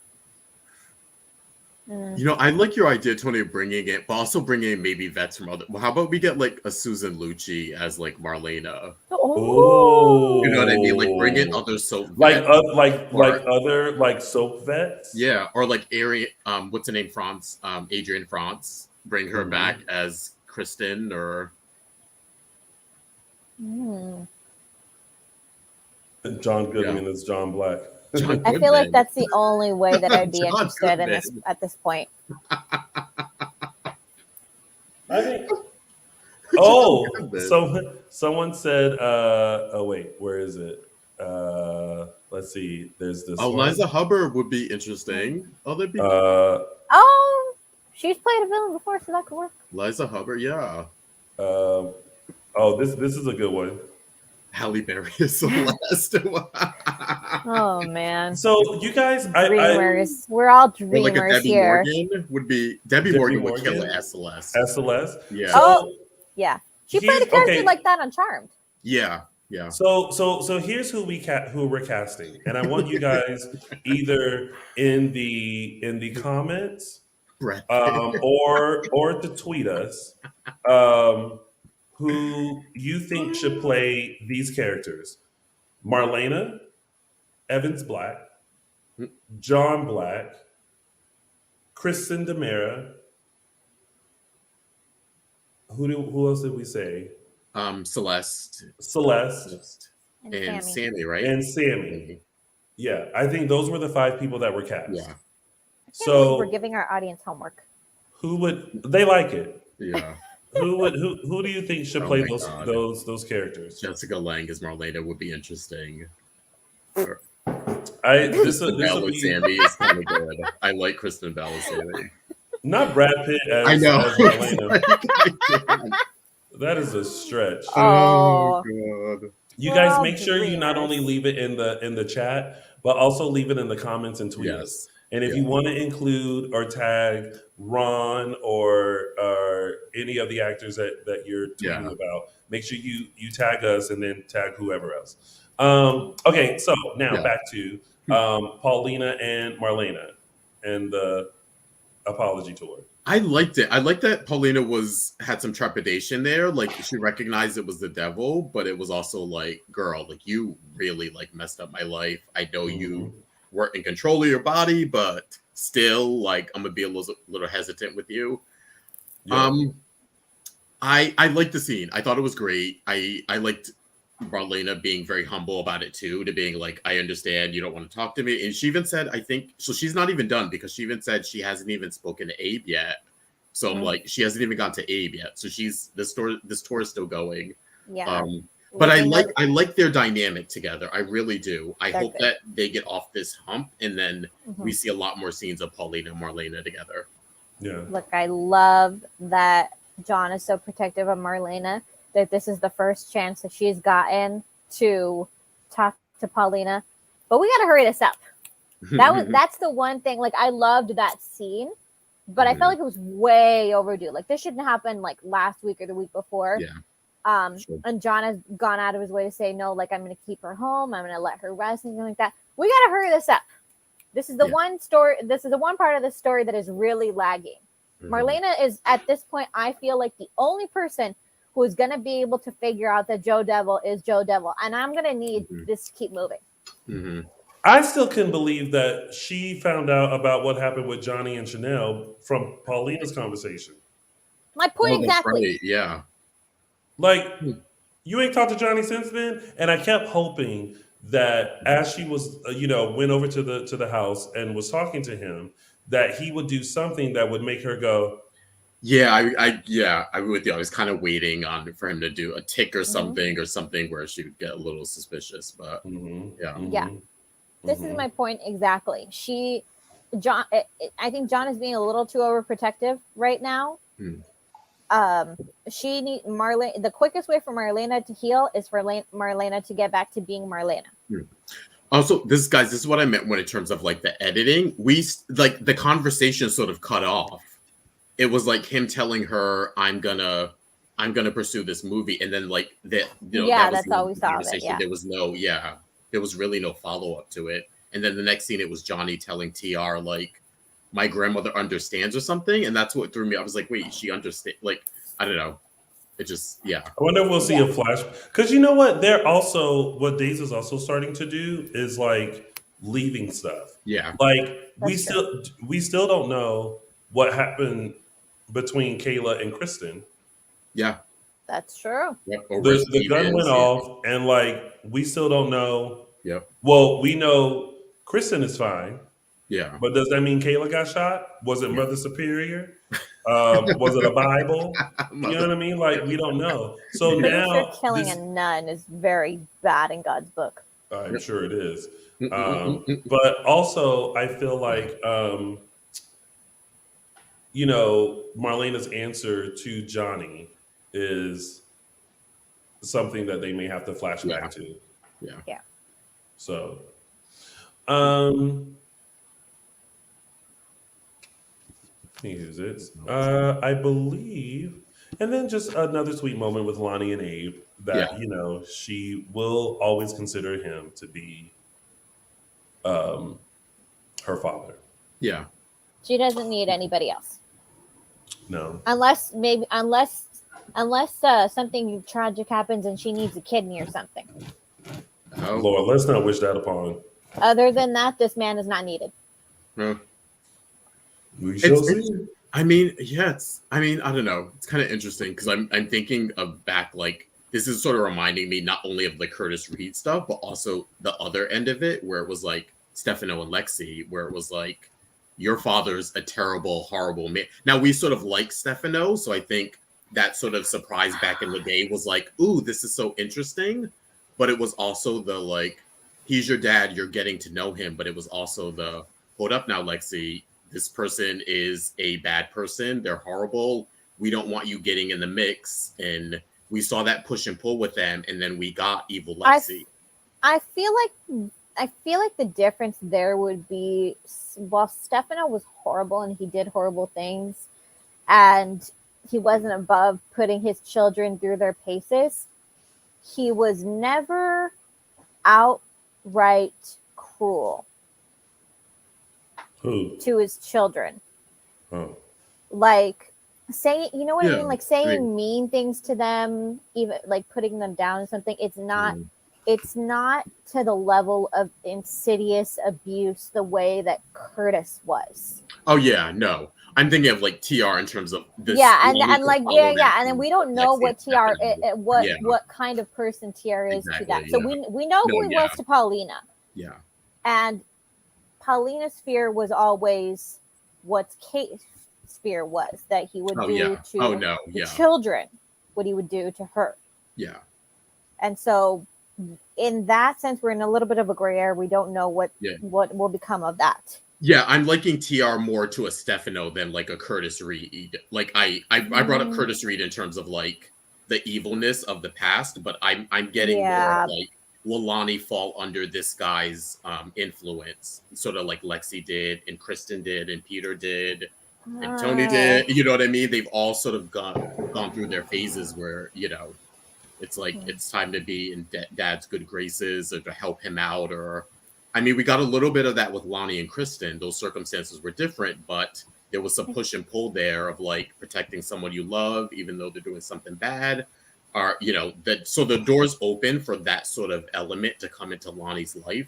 You know, I like your idea, Tony, of bringing it, but also bringing in maybe vets from other. Well, how about we get like a Susan Lucci as like Marlena? Oh, You know what I mean? Like bring in other soap like vets. other like soap vets. Yeah, or like what's her name? Adrienne France. Bring her Mhm. back as Kristen, or John Goodman is John Black. John I feel like Goodman. that's the only way that I'd be John interested in this Goodman. at this point. I think. Oh, Goodman. someone said. Oh wait, where is it? Let's see. There's this. Oh, one. Liza Hubbard would be interesting. Oh, that'd be Oh, she's played a villain before, so that could work. Liza Hubbard. Yeah, Oh, this is a good one. Halle Berry is Celeste. Oh man, So you guys, dreamers. We're all Or dreamers like a Debbie here. Morgan would be Debbie Morgan would kill it as Celeste. as Celeste. Yeah. Oh. Yeah, she played a character okay. like that on Charmed. Yeah. So here's who we're casting, and I want you guys either in the comments Brett. or to tweet us who you think should play these characters: Marlena, Evans Black, John Black, Kristen Demera. Who else did we say? Celeste. Celeste And Sammy, right? and Sammy. Yeah, I think those were the 5 people that were cast. Yeah. So we're giving our audience homework. who would they like it? Yeah. Who do you think should Oh play my those God. those characters? Jessica Lange as Marlena would be interesting. This Kristen Bell will with be Sammy is kind of good. I like Kristen Bell as Sammy. not Brad Pitt as, I know. as Marlena. That is a stretch. Oh. God. You We're guys all make sure you not only dreamers. leave it in the chat, but also leave it in the comments and tweet us. Yes. And if you want to include or tag Ron or any of the actors that you're tweeting about, make sure you tag us and then tag whoever else. Okay, so now Yeah. back to Paulina and Marlena and the apology tour. I liked it. I liked that Paulina had some trepidation there. Like she recognized it was the devil, but it was also like, girl, like you really like messed up my life. I know you weren't in control of your body, but still, like I'm gonna be a little hesitant with you. Yeah. I liked the scene. I thought it was great. I liked Marlena being very humble about it too, to being like, I understand you don't want to talk to me. And she even said, I think so she's not even done because she even said she hasn't even spoken to Abe yet. So I'm like, she hasn't even gone to Abe yet. So this tour is still going. Yeah. But I like their dynamic together. I really do. I hope good. that they get off this hump and then we see a lot more scenes of Paulina and Marlena together. Yeah. Look, I love that John is so protective of Marlena, that this is the first chance that she's gotten to talk to Paulina. But we gotta hurry this up. That's the one thing. Like, I loved that scene, but I felt like it was way overdue. Like, this shouldn't happen like last week or the week before. Yeah. Sure. And John has gone out of his way to say, no, like, I'm gonna keep her home, I'm gonna let her rest, and like that. We gotta hurry this up. This is the one story. This is the one part of the story that is really lagging. Marlena is, at this point, I feel like the only person who is going to be able to figure out that Joe Devil is Joe Devil. And I'm going to need this to keep moving. I still couldn't believe that she found out about what happened with Johnny and Chanel from Paulina's conversation. My point exactly. Right. Yeah. Like, you ain't talked to Johnny since then? And I kept hoping that as she was, went over to the house and was talking to him, that he would do something that would make her go, yeah, I'm with you. I was kind of waiting for him to do a tick or something where she would get a little suspicious. But this is my point exactly. I think John is being a little too overprotective right now. She need Marlena. The quickest way for Marlena to heal is for Marlena to get back to being Marlena. Also, this is what I meant when in terms of like the editing. We like the conversation sort of cut off. It was like him telling her, "I'm gonna pursue this movie," and then like that. That's all we saw of it. Yeah. There was really no follow up to it. And then the next scene, it was Johnny telling TR like, "My grandmother understands" or something, and that's what threw me. I was like, "Wait, she understand?" Like, I don't know. It just, I wonder if we'll see a flash. Because you know what? What Days is also starting to do is like leaving stuff. Yeah. Like we still don't know what happened between Kayla and Kristen. Yeah. That's true. Yep. The gun went off, and like we still don't know. Yep. Well, we know Kristen is fine. Yeah. But does that mean Kayla got shot? Was it Mother Superior? Was it a Bible? You know what I mean? Like, we don't know. So now killing a nun is very bad in God's book. I'm sure it is. But also, I feel like, Marlena's answer to Johnny is something that they may have to flash back to. Yeah. So, use it. I believe, and then just another sweet moment with Lani and Abe that she will always consider him to be her father. Yeah, she doesn't need anybody else. No, unless something tragic happens and she needs a kidney or something. Oh Lord, let's not wish that upon. Other than that, this man is not needed. No. We shall see. I mean, I don't know. It's kind of interesting because I'm thinking of back, like, this is sort of reminding me not only of the Curtis Reed stuff, but also the other end of it where it was like Stefano and Lexi, where it was like, your father's a terrible, horrible man. Now, we sort of like Stefano, so I think that sort of surprise back in the day was like, ooh, this is so interesting. But it was also the, like, he's your dad, you're getting to know him. But it was also the, hold up now, Lexi. This person is a bad person. They're horrible. We don't want you getting in the mix. And we saw that push and pull with them. And then we got evil Lexi. I feel like the difference there would be, while Stefano was horrible and he did horrible things and he wasn't above putting his children through their paces, he was never outright cruel Who? to his children. Oh. Like saying, you know what I Yeah, mean? Like I mean- saying mean things to them, even like putting them down or something. It's not to the level of insidious abuse the way that Curtis was. Oh yeah, no. I'm thinking of like TR in terms of this. Yeah, Lani and could like follow that yeah, and then from we don't know Lexi what and TR Stephanie. Yeah, what kind of person TR is to that. exactly. So Yeah. we know No, who he was to Paulina, Yeah. and Paulina's fear was always what Kate's fear was, that he would Oh do yeah. to Oh no. the Yeah. children what he would do to her. Yeah. And so in that sense, we're in a little bit of a gray area. We don't know what will become of that. Yeah, I'm liking TR more to a Stefano than like a Curtis Reed. Like I brought up Curtis Reed in terms of like the evilness of the past, but I'm getting more like, will Lani fall under this guy's influence, sort of like Lexi did and Kristen did and Peter did and Tony did. You know what I mean? They've all sort of gone through their phases where, you know, it's like it's time to be in dad's good graces or to help him out. Or I mean, we got a little bit of that with Lani and Kristen. Those circumstances were different, but there was some push and pull there of like protecting someone you love, even though they're doing something bad. Or, you know, that so the door's open for that sort of element to come into Lani's life.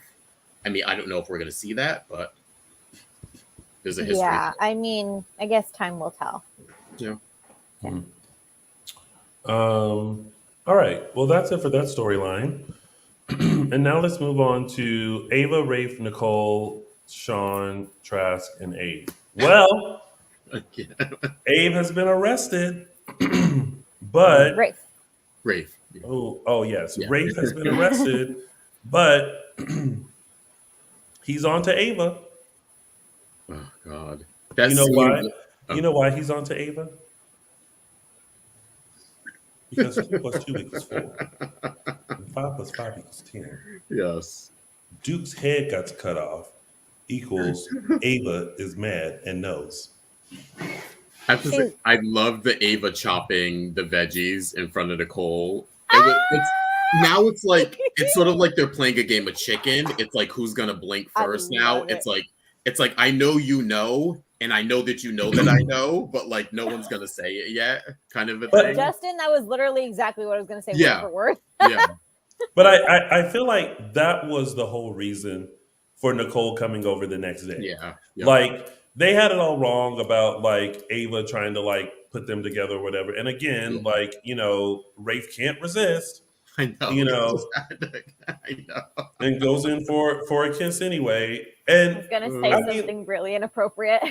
I mean, I don't know if we're going to see that, but there's a history. Yeah, I mean, I guess time will tell. Yeah. All right. Well, that's it for that storyline. And now let's move on to Ava, Rafe, Nicole, Sean, Trask, and Abe. Well, Abe has been arrested, but Rafe. Oh yes, yeah. Rafe has been arrested, but he's on to Ava. Oh God! You know why? You know why he's on to Ava? Because 2 + 2 = 4. And 5 + 5 = 10. Yes. Duke's head got cut off equals Ava is mad and knows. I have to say, I love the Ava chopping the veggies in front of Nicole. Now it's like it's sort of like they're playing a game of chicken. It's like who's gonna blink first now. It's like I know you know, and I know that you know that I know, but like no one's gonna say it yet, kind of a thing. Justin, that was literally exactly what I was gonna say word for word. Yeah. But I feel like that was the whole reason for Nicole coming over the next day. Yeah. Like they had it all wrong about like Ava trying to like put them together or whatever. And again, like, you know, Rafe can't resist. I know. You know. I know. And goes in for a kiss anyway. And I was gonna say something really inappropriate.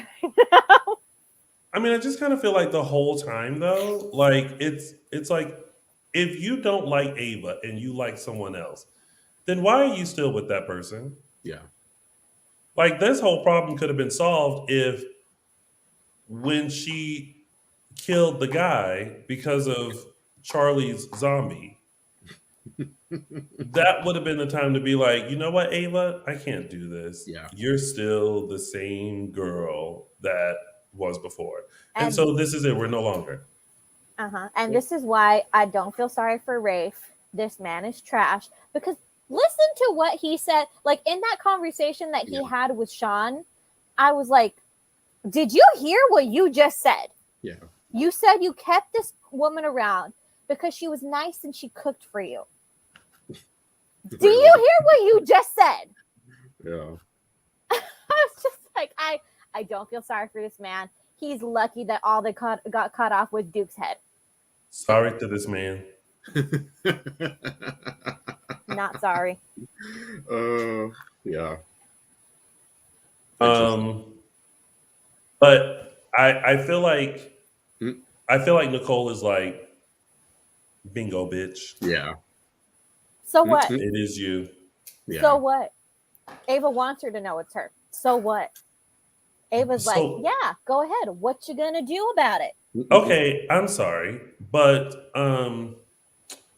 I mean, I just kind of feel like the whole time though, like it's like if you don't like Ava and you like someone else, then why are you still with that person? Yeah. Like this whole problem could have been solved if when she killed the guy because of Charlie's zombie, that would have been the time to be like, you know what, Ava, I can't do this. Yeah. You're still the same girl that was before. And so this is it. We're no longer. And this is why I don't feel sorry for Rafe. This man is trash. Because listen to what he said. Like in that conversation that he had with Sean, I was like, did you hear what you just said? Yeah. You said you kept this woman around because she was nice and she cooked for you. Do you hear what you just said? Yeah. I was just like, I don't feel sorry for this man. He's lucky that all they got cut off was Duke's head. Sorry to this man. Not sorry. Yeah. But I feel like Nicole is like, bingo, bitch. Yeah. So what? It is you. Yeah. So what? Ava wants her to know it's her. So what? Ava's like, yeah, go ahead. What you gonna do about it? Okay, I'm sorry, but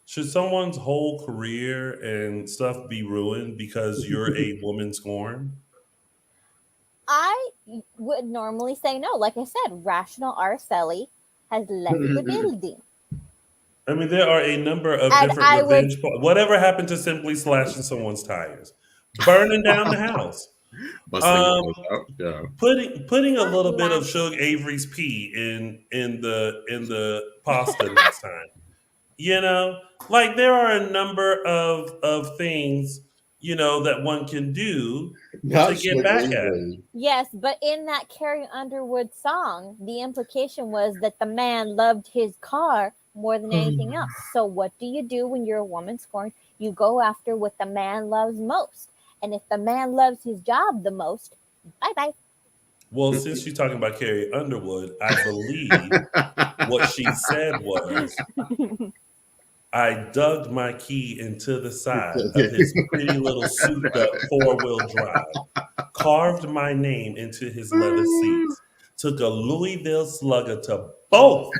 should someone's whole career and stuff be ruined because you're a woman scorned? I would normally say no. Like I said, rational Araceli has left the building. I mean, there are a number of And different I would, revenge. Whatever happened to simply slashing someone's tires, burning down the house, Busting um, windows out. Yeah. putting a not little bit of laughing. Suge Avery's pee in the pasta next time. You know, like there are a number of things that one can do to Not get Sugar back at it. Avery. Yes, but in that Carrie Underwood song, the implication was that the man loved his car more than anything else. So what do you do when you're a woman scorned? You go after what the man loves most. And if the man loves his job the most, bye bye. Well, since you're talking about Carrie Underwood, I believe what she said was, I dug my key into the side of his pretty little souped up four-wheel drive, carved my name into his leather seats, took a Louisville slugger to both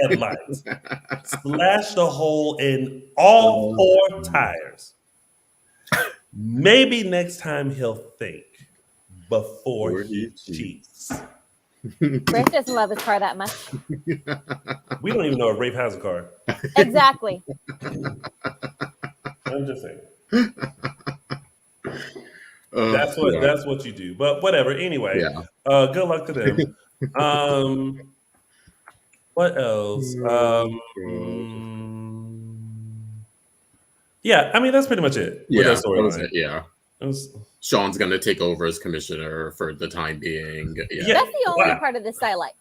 headlights, slashed a hole in all four tires. Maybe next time he'll think before Or he he cheats. cheats. Rafe doesn't love his car that much. We don't even know if Rafe has a car. Exactly. I'm just saying. Yeah. That's what you do. But whatever. Anyway, Yeah. good luck to them. What else? Yeah, I mean that's pretty much it with Yeah, that that was storyline. it. Yeah. It was- Sean's gonna take over as commissioner for the time being. Yeah. That's the only Wow. part of this I like.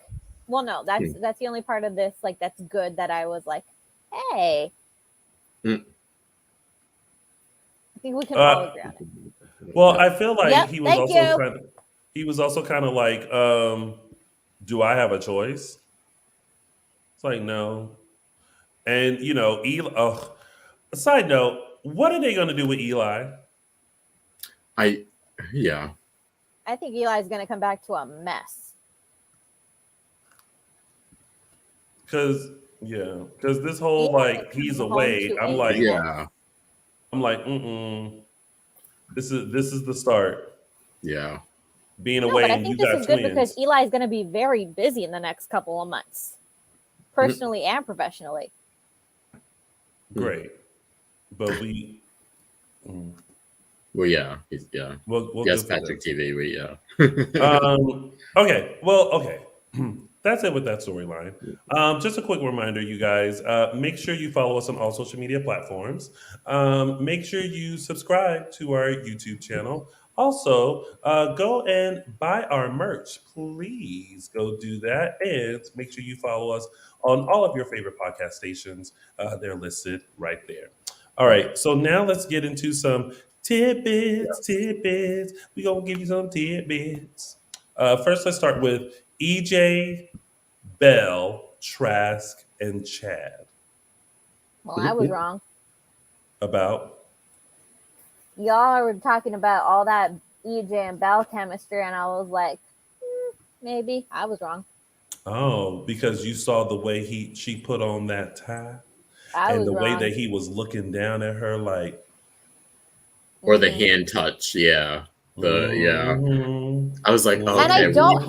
Well, no, that's the only part of this like that's good that I was like, hey. Mm. I think we can all agree on it. Well, I feel like Yep, he was thank also you. kind of like, do I have a choice? It's like no. And Eli. Oh, side note, what are they going to do with Eli? Yeah. I think Eli's going to come back to a mess. Because this whole like he's Home away. to I'm a like, Yeah. This is the start. Yeah. Being No, away, but I and think you this got is good because twins. Eli is going to be very busy in the next couple of months, personally and professionally. Great, but we. Well, yeah. We'll Yes, good for Patrick them. TV. Yeah. Okay. Well, okay. That's it with that storyline. Just a quick reminder, you guys. Make sure you follow us on all social media platforms. Make sure you subscribe to our YouTube channel. Also, go and buy our merch. Please go do that. And make sure you follow us on all of your favorite podcast stations. They're listed right there. All right. So now let's get into some tidbits. We're going to give you some tidbits. First, let's start with EJ, Belle, Trask, and Chad. Well, I was wrong. About? Y'all were talking about all that EJ and Belle chemistry, and I was like, maybe I was wrong. Oh, because you saw the way she put on that tie I and was the way wrong. that he was looking down at her like. Or the hand touch. Yeah. I was like, okay. And I don't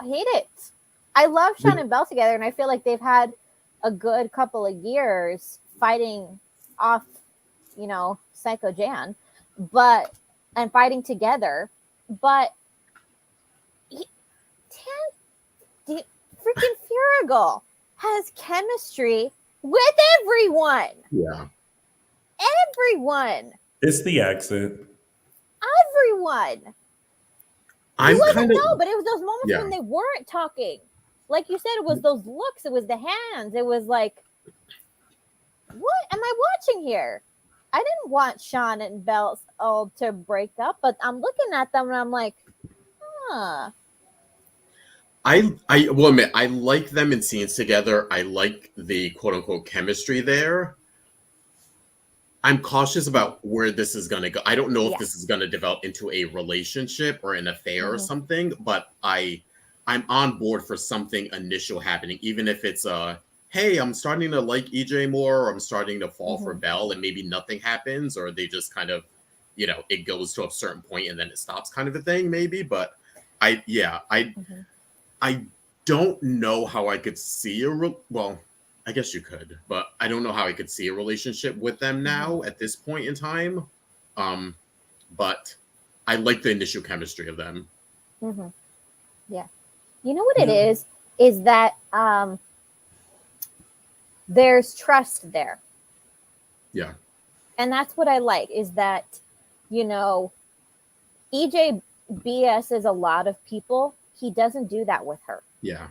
hate it. I love Sean and Belle together, and I feel like they've had a good couple of years fighting off, Psycho Jan, and fighting together. But freaking Furigal has chemistry with everyone. Yeah. Everyone. It's the accent. Everyone. But it was those moments when they weren't talking. Like you said, it was those looks, it was the hands, it was like, what am I watching here? I didn't want Sean and Belle to break up, but I'm looking at them and I'm like, huh. I will admit, I like them in scenes together. I like the quote unquote chemistry there. I'm cautious about where this is going to go. I don't know if this is going to develop into a relationship or an affair or something, but I'm on board for something initial happening, even if it's hey, I'm starting to like EJ more, or I'm starting to fall for Belle, and maybe nothing happens, or they just kind of, it goes to a certain point and then it stops, kind of a thing, maybe. But I don't know how I could see I guess you could, but I don't know how I could see a relationship with them now at this point in time. But I like the initial chemistry of them. Mm-hmm. Yeah. You know what it is that there's trust there. Yeah. And that's what I like, is that, you know, EJ BS's a lot of people. He doesn't do that with her. Yeah.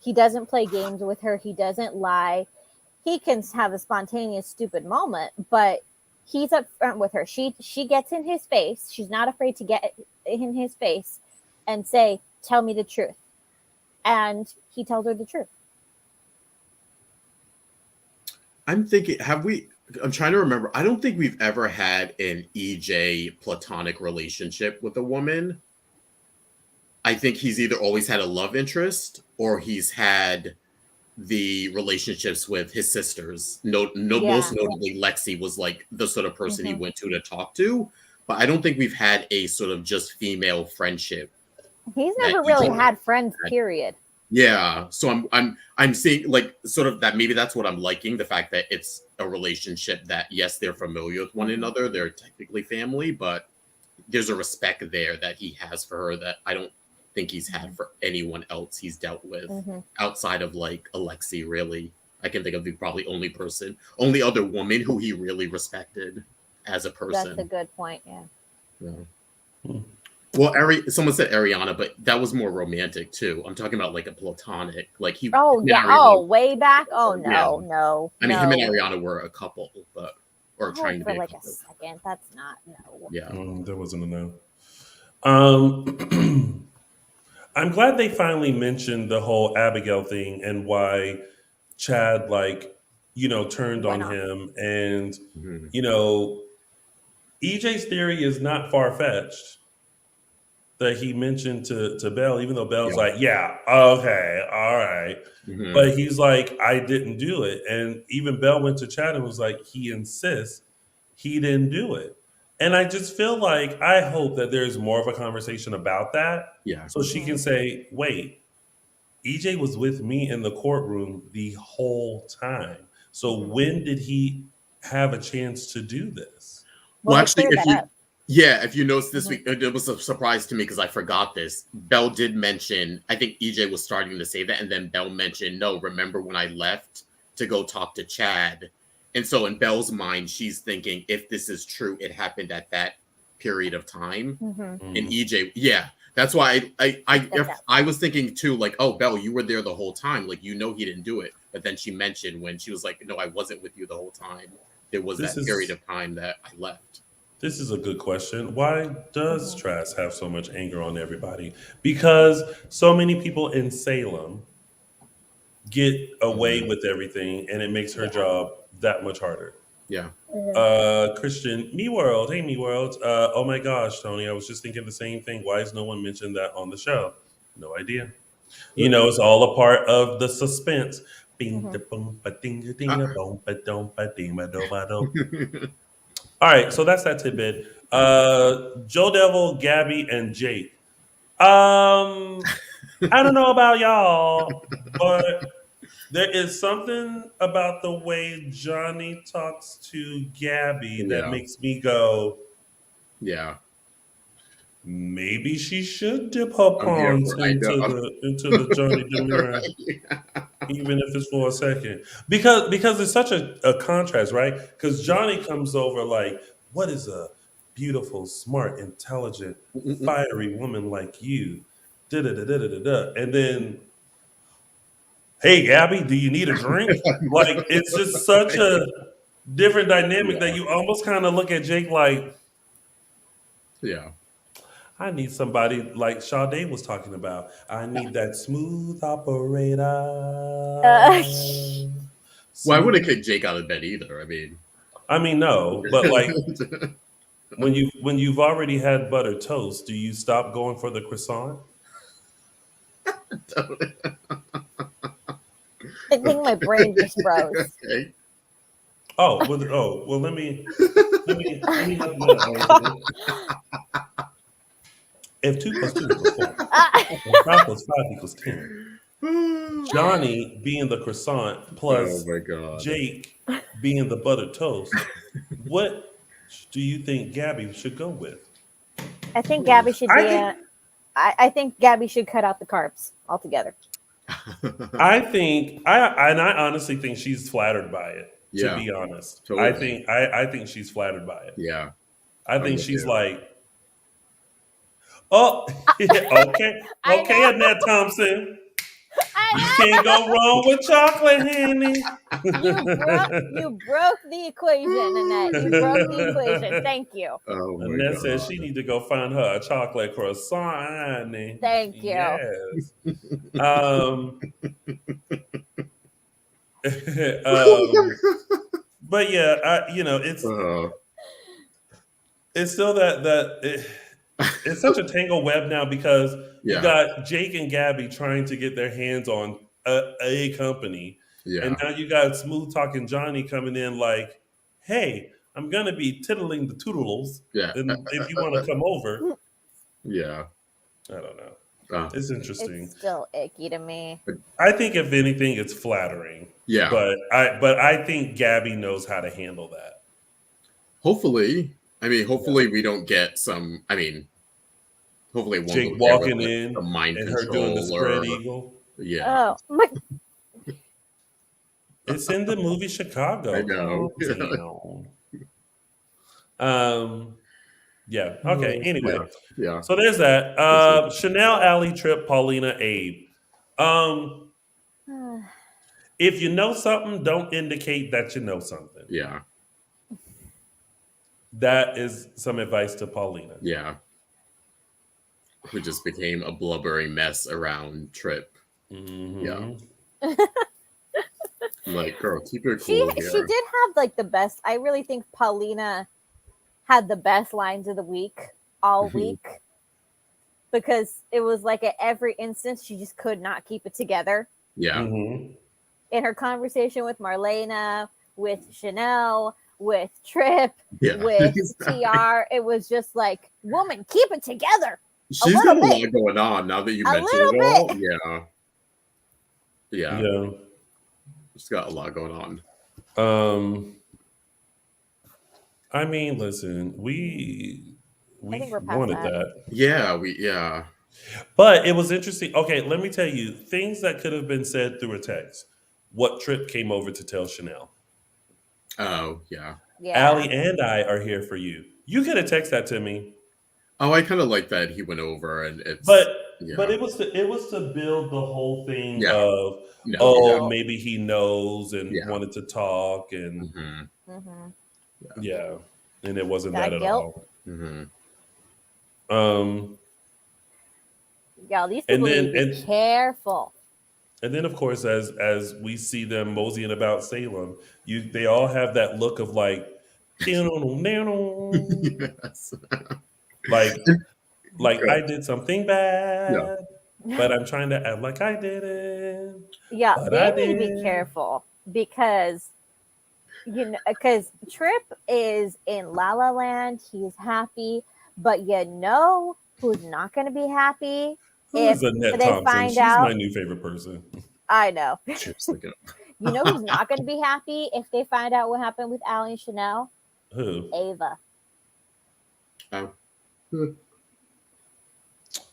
He doesn't play games with her. He doesn't lie. He can have a spontaneous, stupid moment, but he's upfront with her. She gets in his face. She's not afraid to get in his face and say, "Tell me the truth." And he tells her the truth. I'm thinking, I'm trying to remember. I don't think we've ever had an EJ platonic relationship with a woman. I think he's either always had a love interest or he's had the relationships with his sisters. Most notably, Lexi was like the sort of person he went to talk to. But I don't think we've had a sort of just female friendship. He's never really had friends, period. Yeah, so I'm seeing like sort of that. Maybe that's what I'm liking, the fact that it's a relationship that, yes, they're familiar with one another, they're technically family, but there's a respect there that he has for her that I don't think he's had for anyone else he's dealt with outside of like Alexi. Really, I can think of the probably only other woman who he really respected as a person. That's a good point. Yeah. Well, someone said Ariana, but that was more romantic too. I'm talking about like a platonic, like he. Oh yeah. Oh, way back. Oh no, no. I mean, him and Ariana were a couple, or trying to be like a couple. a second. That's not no. Yeah, there wasn't a no. I'm glad they finally mentioned the whole Abigail thing and why Chad, like, you know, turned on him, and you know, EJ's theory is not far fetched. That he mentioned to Belle, even though Belle's like, yeah, okay, all right. But he's like, I didn't do it. And even Belle went to Chad and was like, he insists he didn't do it. And I just feel like, I hope that there's more of a conversation about that. Yeah. So she can say, wait, EJ was with me in the courtroom the whole time. So when did he have a chance to do this? Well, actually, if you notice this week, it was a surprise to me because I forgot this. Belle did mention, I think EJ was starting to say that, and then Belle mentioned, no, remember when I left to go talk to Chad? And so in Belle's mind, she's thinking, if this is true, it happened at that period of time. And EJ, that's why I was thinking too, like, oh, Belle, you were there the whole time. Like, you know he didn't do it. But then she mentioned when she was like, no, I wasn't with you the whole time. There was that period of time that I left. This is a good question. Why does Trask have so much anger on everybody? Because so many people in Salem get away with everything, and it makes her job that much harder. Yeah. Christian, Me World. Hey, Me World. Oh my gosh, Tony, I was just thinking the same thing. Why has no one mentioned that on the show? No idea. You know, it's all a part of the suspense. All right, so that's that tidbit. Joe Devil, Gabby, and Jake. I don't know about y'all, but there is something about the way Johnny talks to Gabby that makes me go, maybe she should dip her pawns into the Johnny Demure, even if it's for a second. Because it's such a contrast, right? Because Johnny comes over like, what is a beautiful, smart, intelligent, fiery woman like you? Da-da-da-da-da-da. And then, hey, Gabby, do you need a drink? Like, it's just such a different dynamic that you almost kind of look at Jake like, I need somebody like Sade was talking about. I need that smooth operator. Well, I wouldn't kick Jake out of bed either. I mean, no, but like when you've already had butter toast, do you stop going for the croissant? I think my brain just froze. Okay. Well, let me help you out. If 2 + 2 = 4, and 5 + 5 = 10. Johnny being the croissant plus Oh my god. Jake being the buttered toast, what do you think Gabby should go with? I think Gabby should I be think a. I think Gabby should cut out the carbs altogether. I honestly think she's flattered by it. To Yeah, be honest, totally. I think she's flattered by it. Yeah, I I'm think with she's you. like, oh, okay, I okay, know. Annette Thompson, you I can't go wrong with chocolate, honey. You broke the equation, Annette. You broke the equation. Thank you. Oh my Annette says she god. need to go find her a chocolate croissant, honey. Thank you. Yes. Um, um, but yeah, Uh, it's still it's such a tangled web now because you yeah, got Jake and Gabby trying to get their hands on a company, and yeah, now you got smooth talking Johnny coming in like, "Hey, I'm gonna be tiddling the toodles, yeah, and if you want to come over." yeah. I don't know. Uh, It's interesting. It's still icky to me. I think if anything, it's flattering. yeah. But I think Gabby knows how to handle that. Hopefully, hopefully we don't get some. Hopefully it won't Jake go there walking with in the mind and her doing the control spread or eagle. yeah. Oh my! It's in the movie Chicago. I know. Calm down. Yeah. Okay. Anyway, Yeah. so there's that. Chanel, Allie, Trip, Paulina, Abe. If you know something, don't indicate that you know something. Yeah. That is some advice to Paulina. Yeah. Who just became a blubbering mess around Trip. Mm-hmm. Yeah. Like, girl, keep it She cool here. did have like the best. I really think Paulina had the best lines of the week all week because it was like at every instance she just could not keep it together. Yeah. Mm-hmm. In her conversation with Marlena, with Chanel, with Trip, Yeah. with TR, it was just like, woman, keep it together. She's got a lot going on now that you mentioned it all. Yeah. Yeah. Yeah. She's got a lot going on. I mean, listen, we think we're past wanted that. that. Yeah, But it was interesting. Okay, let me tell you things that could have been said through a text. What Trip came over to tell Chanel. Oh, yeah. Allie and I are here for you. You could have texted that to me. Oh, I kind of like that he went over and it's But yeah. it was to build the whole thing Yeah. of No. maybe he knows and Yeah. wanted to talk and yeah, and it wasn't that at all. Y'all, these people need to be careful. And then, of course, as we see them moseying about Salem, they all have that look of like, Yes. like I did something bad, but I'm trying to act like I didn't. Yeah, they need to be careful because because Trip is in La La Land. He's happy, but who's not going to be happy? Who's Annette Thompson? She's my new favorite person. I know. Who's not going to be happy if they find out what happened with Allie and Chanel? Who? Ava.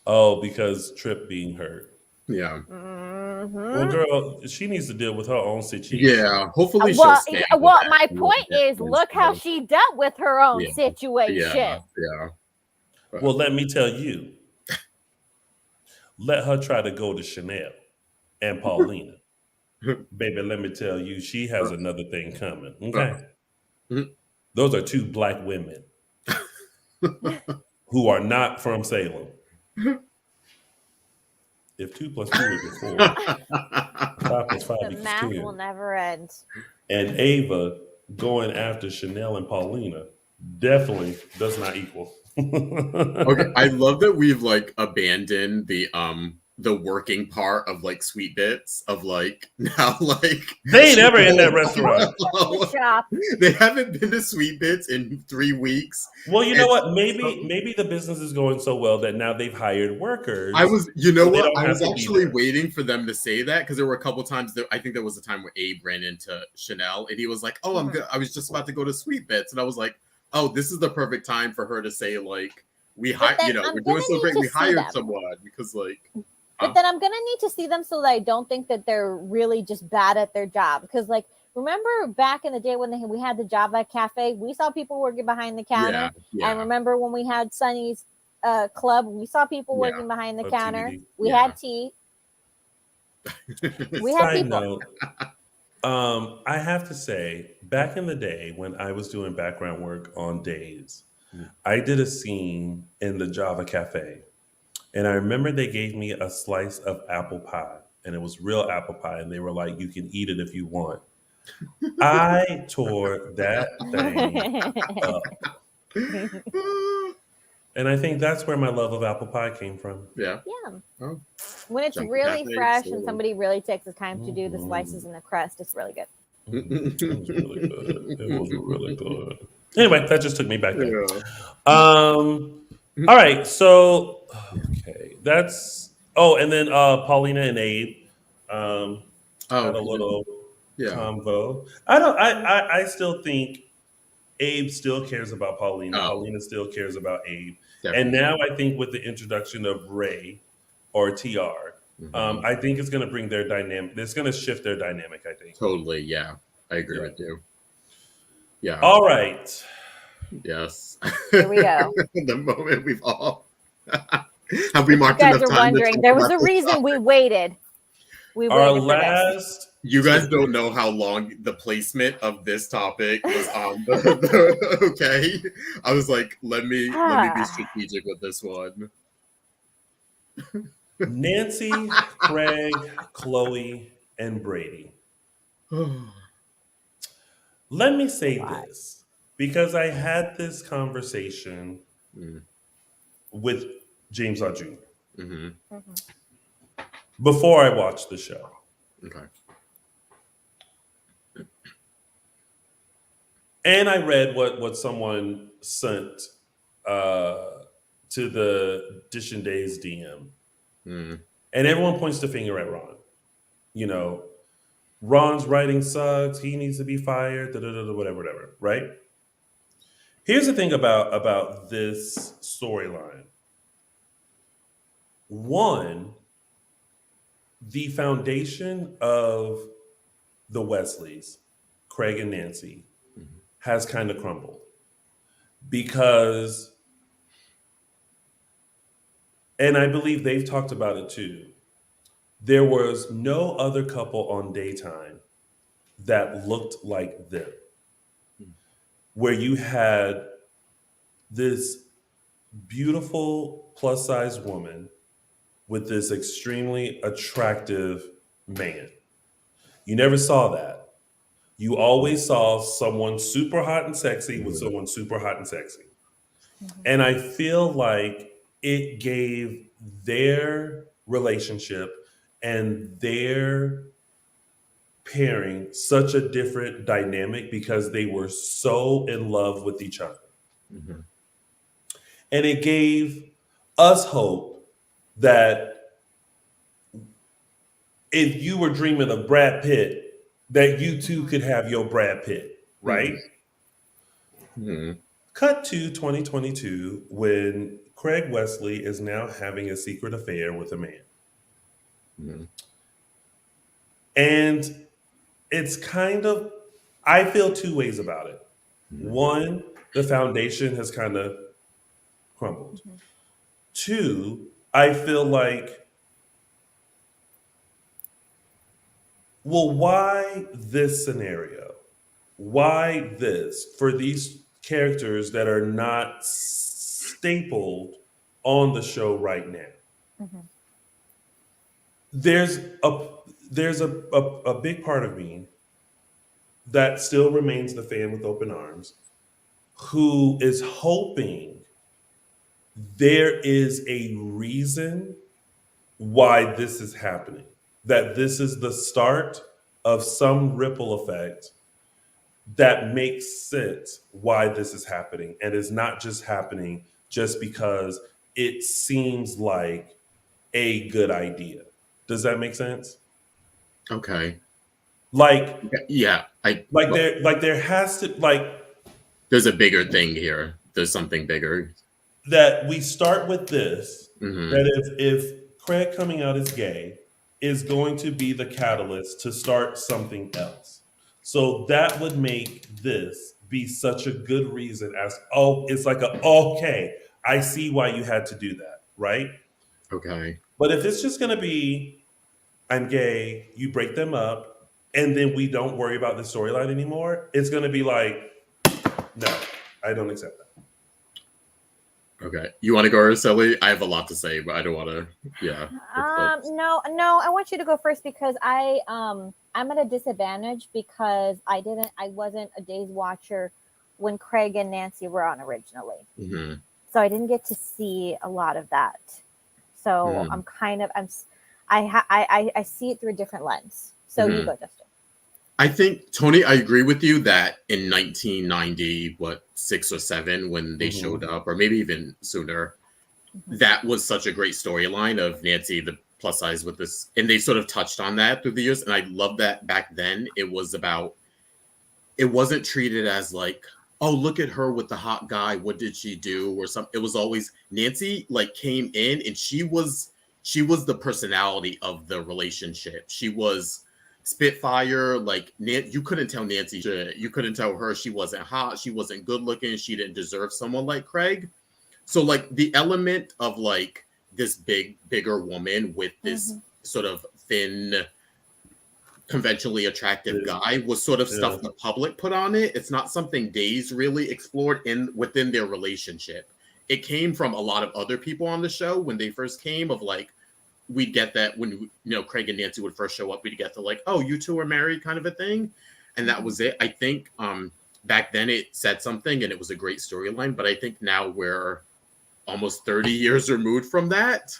Oh, because Trip being hurt. Yeah. Well, girl, she needs to deal with her own situation. Yeah. Hopefully my point is, look how she dealt with her own situation. Yeah. Well, let me tell you. Let her try to go to Chanel and Paulina. Baby, let me tell you, she has another thing coming. Okay. Those are two black women who are not from Salem. If 2 + 2 is 4, 5 + 5 the equals math 10. will never end. And Ava going after Chanel and Paulina definitely does not equal. Okay, I love that we've like abandoned the the working part of like Sweet Bits of like now like They ain't ever in that restaurant. The shop. They haven't been to Sweet Bits in 3 weeks. Well, you know And what? so- Maybe the business is going so well that now they've hired workers. I was, you know So they what? don't I have was to be actually there. waiting for them to say that because there were a couple times that I think there was a time where Abe ran into Chanel and he was like, "Oh, I'm good. I was just about to go to Sweet Bits," and I was like, "Oh, this is the perfect time for her to say like we hired, then you know, I'm we're doing gonna so need great. to We see hired them. someone because like." But then I'm gonna need to see them so that I don't think that they're really just bad at their job. Because like, remember back in the day when we had the Java Cafe, we saw people working behind the counter. Yeah. And remember when we had Sunny's club, we saw people Yeah. working behind the Of counter. TBD. We Yeah. had tea. We had Side people. note, I have to say, back in the day when I was doing background work on Days, I did a scene in the Java Cafe. And I remember they gave me a slice of apple pie, and it was real apple pie. And they were like, "You can eat it if you want." I tore that thing up. And I think that's where my love of apple pie came from. Yeah. Yeah. Oh. When it's Java really Cafe, fresh so- and somebody really takes the time to do the slices and the crust, it's really good. It was really good. It was really good. Anyway, that just took me back there. Yeah. All right, so okay, that's and then Paulina and Abe had a little yeah. convo. I still think Abe still cares about Paulina. Oh. Paulina still cares about Abe. Definitely. And now I think with the introduction of Ray or TR, I think it's going to bring their dynamic. It's going to shift their dynamic, I think. Totally, yeah. I agree with you. Yeah. All right. Yes. Here we go. The moment we've all have we You marked guys enough are time? to wondering. talk There was about a this reason topic? we waited. We Our waited for this. last. You guys don't know how long the placement of this topic was on the okay. I was like, let me be strategic with this one. Nancy, Craig, Chloe, and Brady. Let me say this because I had this conversation with James R. Jr. Before I watched the show. Okay. And I read what someone sent to the Dishin Days DM. And everyone points the finger at Ron. You know, Ron's writing sucks. He needs to be fired. Whatever. Right? Here's the thing about this storyline. One, the foundation of the Wesleys, Craig and Nancy, has kind of crumbled because, and I believe they've talked about it too, there was no other couple on Daytime that looked like them, where you had this beautiful plus size woman with this extremely attractive man. You never saw that. You always saw someone super hot and sexy with someone super hot and sexy. And I feel like it gave their relationship and their pairing such a different dynamic because they were so in love with each other. And it gave us hope that if you were dreaming of Brad Pitt, that you too could have your Brad Pitt, right? Cut to 2022 when Craig Wesley is now having a secret affair with a man. And it's kind of, I feel two ways about it. One, the foundation has kind of crumbled. Two, I feel like, well, why this scenario? Why this for these characters that are not stapled on the show right now? There's a big part of me that still remains the fan with open arms, who is hoping there is a reason why this is happening. That this is the start of some ripple effect that makes sense why this is happening and is not just happening just because it seems like a good idea. Does that make sense? Okay. Like Yeah. there has to There's a bigger thing here. There's something bigger. that we start with this, Hmm. that if Craig coming out as gay is going to be the catalyst to start something else. So that would make this be such a good reason as, oh, it's like a, okay, I see why you had to do that, right? Okay. But if it's just going to be, I'm gay, you break them up, and then we don't worry about the storyline anymore, it's going to be like, no, I don't accept that. Okay. You want to go, Araceli? I have a lot to say, but I don't want to. Yeah. No, I want you to go first because I'm at a disadvantage because I wasn't a Days watcher when Craig and Nancy were on originally. Mm-hmm. So I didn't get to see a lot of that. So I see it through a different lens. So you go, Justin. I think, Tony, I agree with you that in 1990, 6 or 7, when they showed up, or maybe even sooner, that was such a great storyline of Nancy, the plus size with this. And they sort of touched on that through the years. And I love that back then it wasn't treated as like, oh, look at her with the hot guy. What did she do? Or something. It was always Nancy came in and she was the personality of the relationship. She was Spitfire, you couldn't tell Nancy, you couldn't tell her she wasn't hot, she wasn't good looking, she didn't deserve someone like Craig. So the element of this bigger woman with this sort of thin, conventionally attractive guy was sort of stuff the public put on it. It's not something Days really explored within their relationship. It came from a lot of other people on the show when they first came of we'd get that when Craig and Nancy would first show up, we'd get to oh, you two are married kind of a thing. And that was it. I think back then it said something and it was a great storyline, but I think now we're almost 30 years removed from that.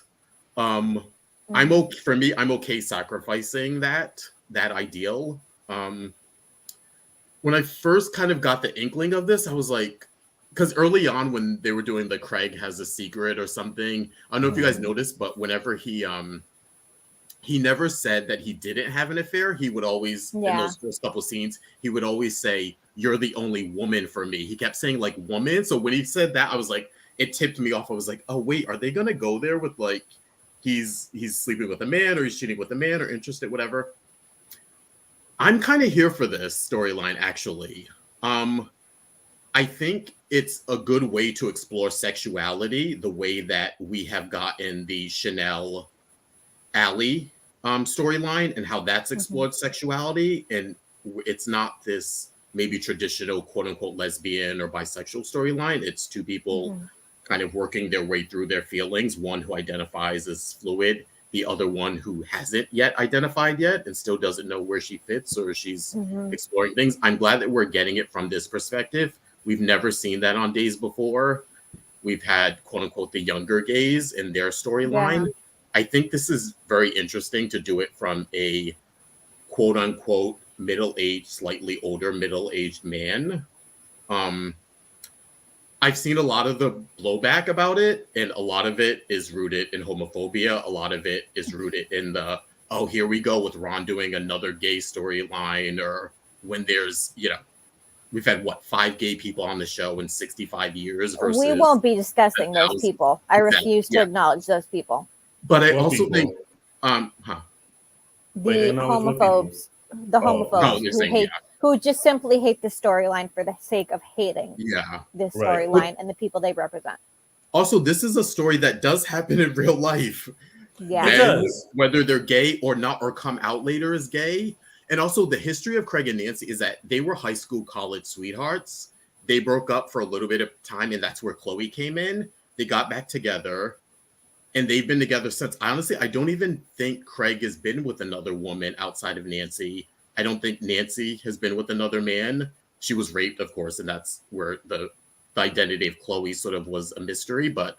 I'm okay sacrificing that ideal. When I first kind of got the inkling of this, I was like, because early on when they were doing the Craig has a secret or something, I don't know if you guys noticed, but whenever he never said that he didn't have an affair. He would always, in those first couple scenes, he would always say, "You're the only woman for me." He kept saying woman. So when he said that, I was like, it tipped me off. I was like, oh wait, are they gonna go there with he's sleeping with a man or he's cheating with a man or interested, whatever. I'm kind of here for this storyline actually. I think it's a good way to explore sexuality, the way that we have gotten the Chanel Allie storyline and how that's explored sexuality. And it's not this maybe traditional quote unquote lesbian or bisexual storyline. It's two people kind of working their way through their feelings. One who identifies as fluid, the other one who hasn't yet identified yet and still doesn't know where she fits or she's exploring things. I'm glad that we're getting it from this perspective. We've never seen that on Days before. We've had quote unquote the younger gays in their storyline. I think this is very interesting to do it from a quote unquote middle-aged, slightly older middle-aged man. I've seen a lot of the blowback about it, and a lot of it is rooted in homophobia. A lot of it is rooted in the, oh, here we go with Ron doing another gay storyline, or when there's, we've had 5 gay people on the show in 65 years versus we won't be discussing those people. I refuse to acknowledge those people. But I also think the homophobes who just simply hate the storyline for the sake of hating this storyline and the people they represent. Also, this is a story that does happen in real life. Yeah, it does. Whether they're gay or not, or come out later as gay. And also the history of Craig and Nancy is that they were high school, college sweethearts. They broke up for a little bit of time, and that's where Chloe came in. They got back together, and they've been together since. Honestly, I don't even think Craig has been with another woman outside of Nancy. I don't think Nancy has been with another man. She was raped, of course, and that's where the identity of Chloe sort of was a mystery. But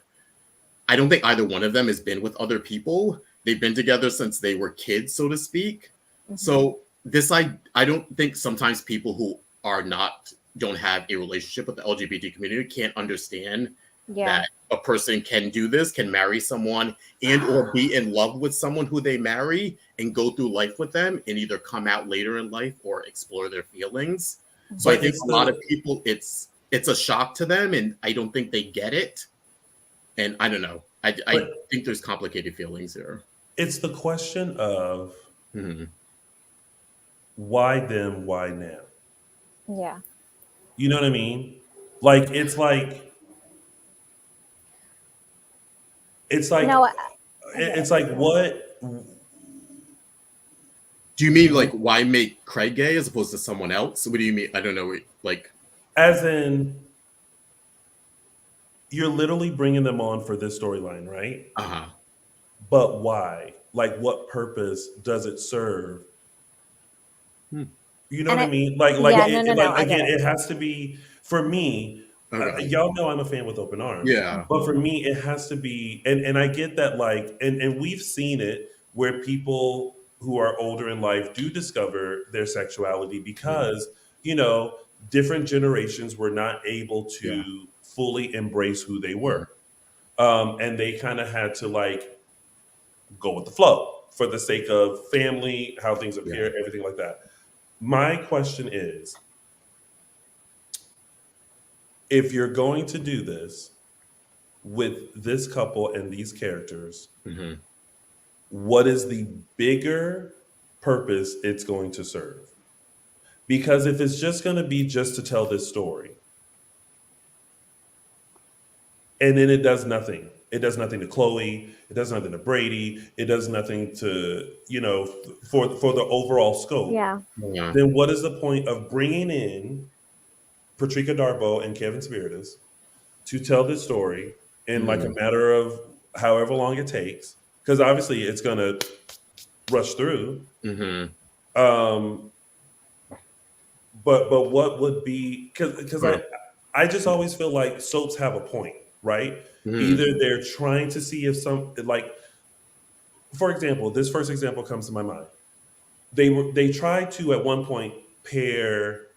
I don't think either one of them has been with other people. they've been together since they were kids, so to speak. So this, I don't think sometimes people who don't have a relationship with the LGBT community can't understand that a person can do this, can marry someone and or be in love with someone who they marry and go through life with them and either come out later in life or explore their feelings. So I think a lot of people, it's a shock to them, and I don't think they get it. And I don't know. I think there's complicated feelings there. It's the question of why them, why now? Yeah. You know what I mean? Like it's like No, it's like what do you mean, like why make Craig gay as opposed to someone else? What do you mean? I don't know. Like, as in you're literally bringing them on for this storyline, right? But why? Like, what purpose does it serve? You know what I mean? Like, again, it has to be for me. Y'all know I'm a fan with open arms. Yeah. But for me, it has to be, and I get that, like, and we've seen it where people who are older in life do discover their sexuality because, you know, different generations were not able to fully embrace who they were. And they kind of had to, like, go with the flow for the sake of family, how things appear, everything like that. My question is, if you're going to do this with this couple and these characters, what is the bigger purpose it's going to serve? Because if it's just going to be just to tell this story, and then it does nothing. It does nothing to Chloe. It does nothing to Brady. It does nothing to, you know, for the overall scope. Yeah. Then what is the point of bringing in Patricia Darbo and Kevin Spiritus to tell this story in like a matter of however long it takes? Because obviously it's going to rush through. But what would be, because I just always feel like soaps have a point, right? Either they're trying to see if like, for example, this first example comes to my mind. They tried to at one point pair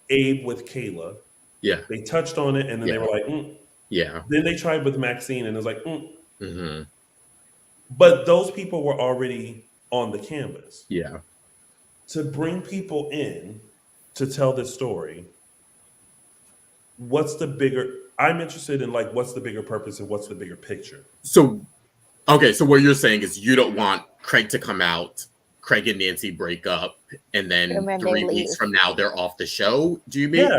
Abe with Kayla. Yeah. They touched on it and then they were like, Yeah. Then they tried with Maxine and it was like, But those people were already on the canvas. Yeah. To bring people in to tell this story, what's the bigger, I'm interested in, like, what's the bigger purpose and what's the bigger picture? So, okay, so what you're saying is you don't want Craig to come out, Craig and Nancy break up, and then 3 weeks from now they're off the show. Do you mean?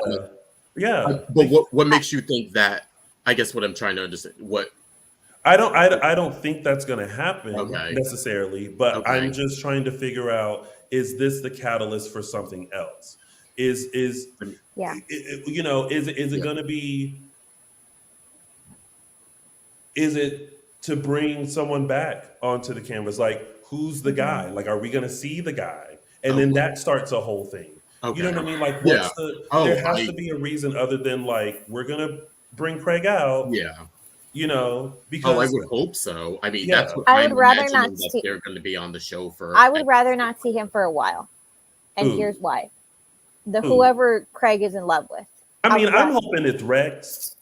Yeah. But what makes you think that? I guess what I'm trying to understand. What I don't think that's going to happen necessarily, but I'm just trying to figure out, is this the catalyst for something else? Is you know, is it going to be, is it to bring someone back onto the canvas? Like, who's the guy? Like, are we going to see the guy? And then that starts a whole thing. You know what I mean? Like, what's there has to be a reason other than, like, we're going to bring Craig out. Yeah. You know, because I would hope so. I mean, that's what I would rather not see. They're going to be on the show for. I would rather not see him for a while, and here's why: whoever Craig is in love with. I mean, I'm hoping it's Rex,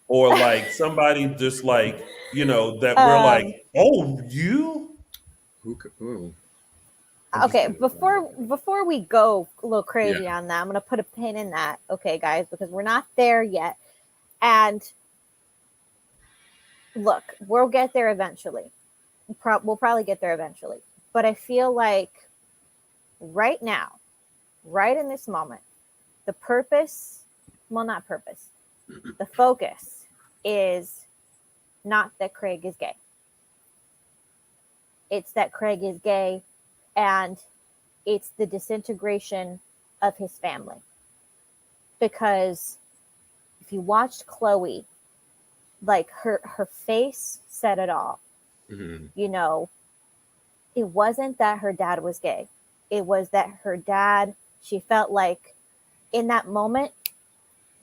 or like somebody just like, you know, that we're like, oh, you. Okay, before we go a little crazy on that, I'm gonna put a pin in that, okay, guys, because we're not there yet, and. Look, we'll get there eventually. We'll probably get there eventually. But I feel like right now, right in this moment, the focus is not that Craig is gay. It's that Craig is gay, and it's the disintegration of his family. Because if you watched Chloe, like her face said it all. You know, it wasn't that her dad was gay. It was that her dad, she felt like in that moment,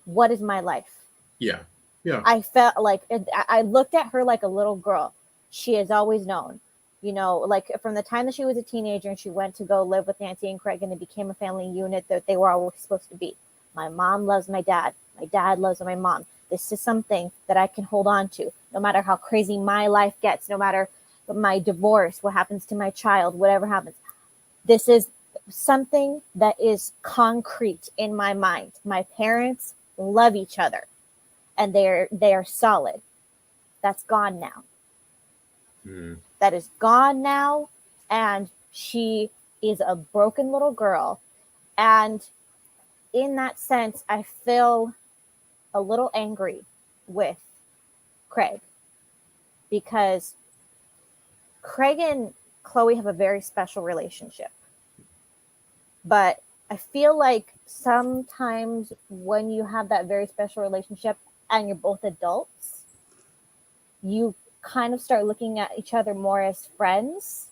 what is my life? Yeah. I felt like, I looked at her like a little girl. She has always known You know, like from the time that she was a teenager and she went to go live with Nancy and Craig and they became a family unit that they were always supposed to be. My mom loves my dad. My dad loves my mom. This is something that I can hold on to no matter how crazy my life gets, no matter my divorce, what happens to my child, whatever happens. This is something that is concrete in my mind. My parents love each other and they are solid. That's gone now. That is gone now, and she is a broken little girl. And in that sense, I feel a little angry with Craig because Craig and Chloe have a very special relationship. But I feel like sometimes when you have that very special relationship and you're both adults, you kind of start looking at each other more as friends,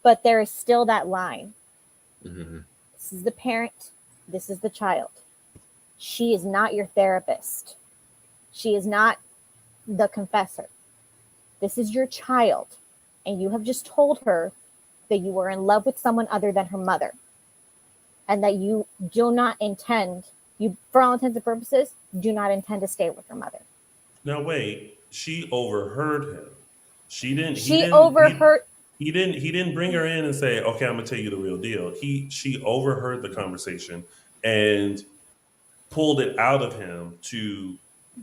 but there is still that line. This is the parent, this is the child. She is not your therapist. She is not the confessor. This is your child, and you have just told her that you were in love with someone other than her mother, and that you do not intend, you, for all intents and purposes, do not intend to stay with her mother. Now wait, she overheard him. She didn't. She overheard. He didn't bring her in and say, "Okay, I'm gonna tell you the real deal." She overheard the conversation and pulled it out of him to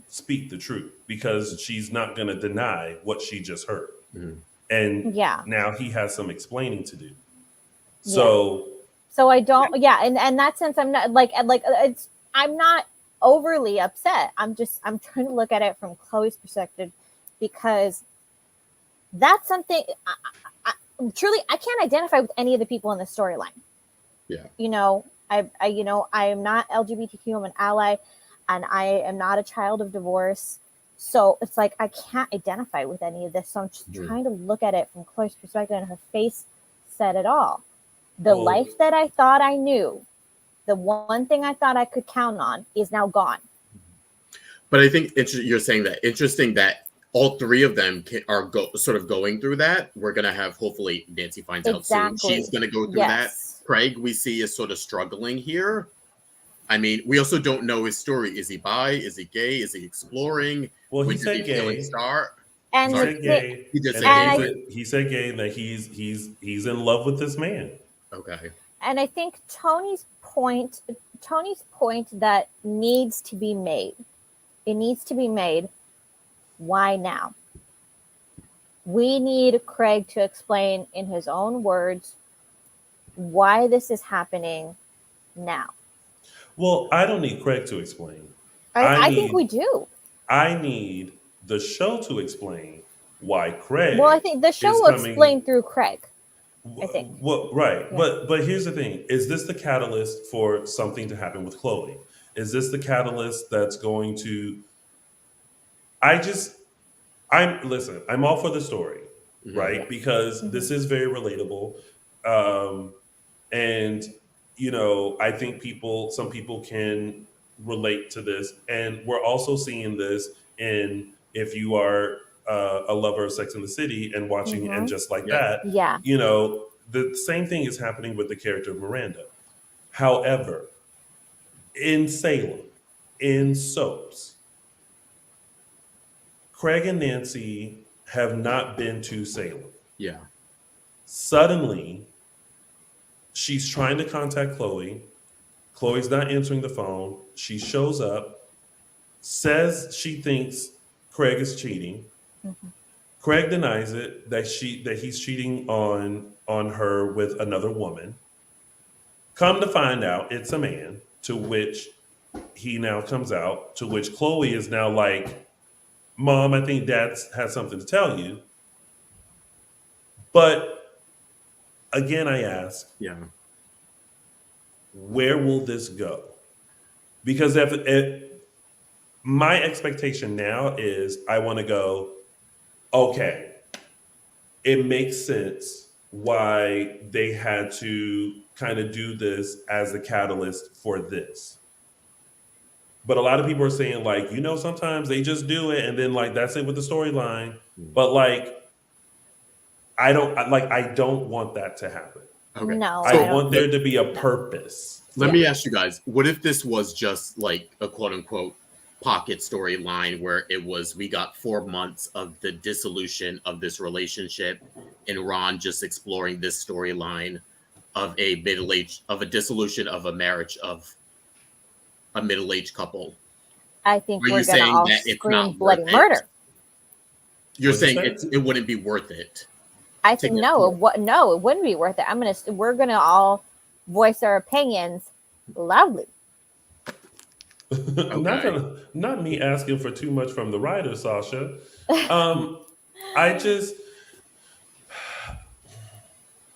speak the truth because she's not gonna deny what she just heard. And Yeah. now he has some explaining to do. So I don't. Yeah, and in that sense, I'm not like it's. I'm not overly upset. I'm trying to look at it from Chloe's perspective because that's something truly I can't identify with any of the people in the storyline. Yeah. You know, I am not LGBTQ. I'm an ally, and I am not a child of divorce. So it's like I can't identify with any of this. So I'm just trying to look at it from Chloe's perspective, and her face said it all. The life that I thought I knew, the one thing I thought I could count on, is now gone. But I think you're saying that interesting that all three of them are sort of going through that. We're going to have, hopefully, Nancy finds out soon. She's going to go through that. Craig, we see, is sort of struggling here. I mean, we also don't know his story. Is he bi? Is he gay? Is he exploring? Well, he said gay. And he said gay. He did say gay. He said gay, that he's in love with this man. Okay. And I think Tony's point that needs to be made. It needs to be made. Why now? We need Craig to explain in his own words why this is happening now. Well, I don't need Craig to explain. I think we do. I need the show to explain why Craig. Well, I think the show will explain through Craig. I think. Well, right. Yeah. But here's the thing. Is this the catalyst for something to happen with Chloe? Is this the catalyst that's going to... I'm all for the story, right? Because this is very relatable. And, you know, I think some people can relate to this. And we're also seeing this in, if you are a lover of Sex and the City and watching And Just Like That, you know, the same thing is happening with the character of Miranda. However, in Salem, in soaps, Craig and Nancy have not been to Salem. Yeah. Suddenly, she's trying to contact Chloe. Chloe's not answering the phone. She shows up, says she thinks Craig is cheating. Craig denies it, that he's cheating on her with another woman. Come to find out, it's a man, to which he now comes out, to which Chloe is now like, Mom, I think Dad has something to tell you. But again, I ask, where will this go? Because my expectation now is I want to go, okay, it makes sense why they had to kind of do this as a catalyst for this. But a lot of people are saying, sometimes they just do it and then, that's it with the storyline. But, I don't want that to happen. Okay. No, I I want don't. there to be a purpose. Let Yeah. me ask you guys, what if this was just like a quote unquote pocket storyline where it was we got 4 months of the dissolution of this relationship and Ron just exploring this storyline of a dissolution of a marriage of a middle-aged couple? I think Are we're you gonna saying all that it's scream not bloody worth it? murder. You're What'd you saying say? it wouldn't be worth it. I think no, it wouldn't be worth it. We're gonna all voice our opinions loudly. Not me asking for too much from the writer, Sasha. I just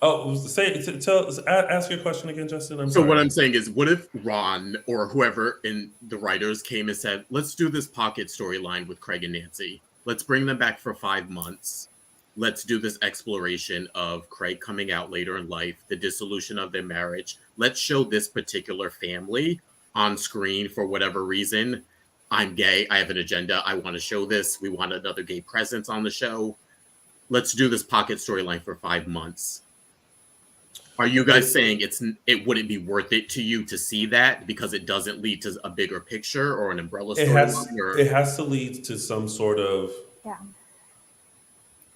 ask your question again, Justin. I'm So sorry. what I'm saying is, what if Ron or whoever in the writers came and said, let's do this pocket storyline with Craig and Nancy. Let's bring them back for 5 months. Let's do this exploration of Craig coming out later in life, the dissolution of their marriage. Let's show this particular family on screen for whatever reason. I'm gay. I have an agenda. I want to show this. We want another gay presence on the show. Let's do this pocket storyline for 5 months. Are you guys saying it wouldn't be worth it to you to see that because it doesn't lead to a bigger picture or an umbrella storyline? It has to lead to some sort of Yeah.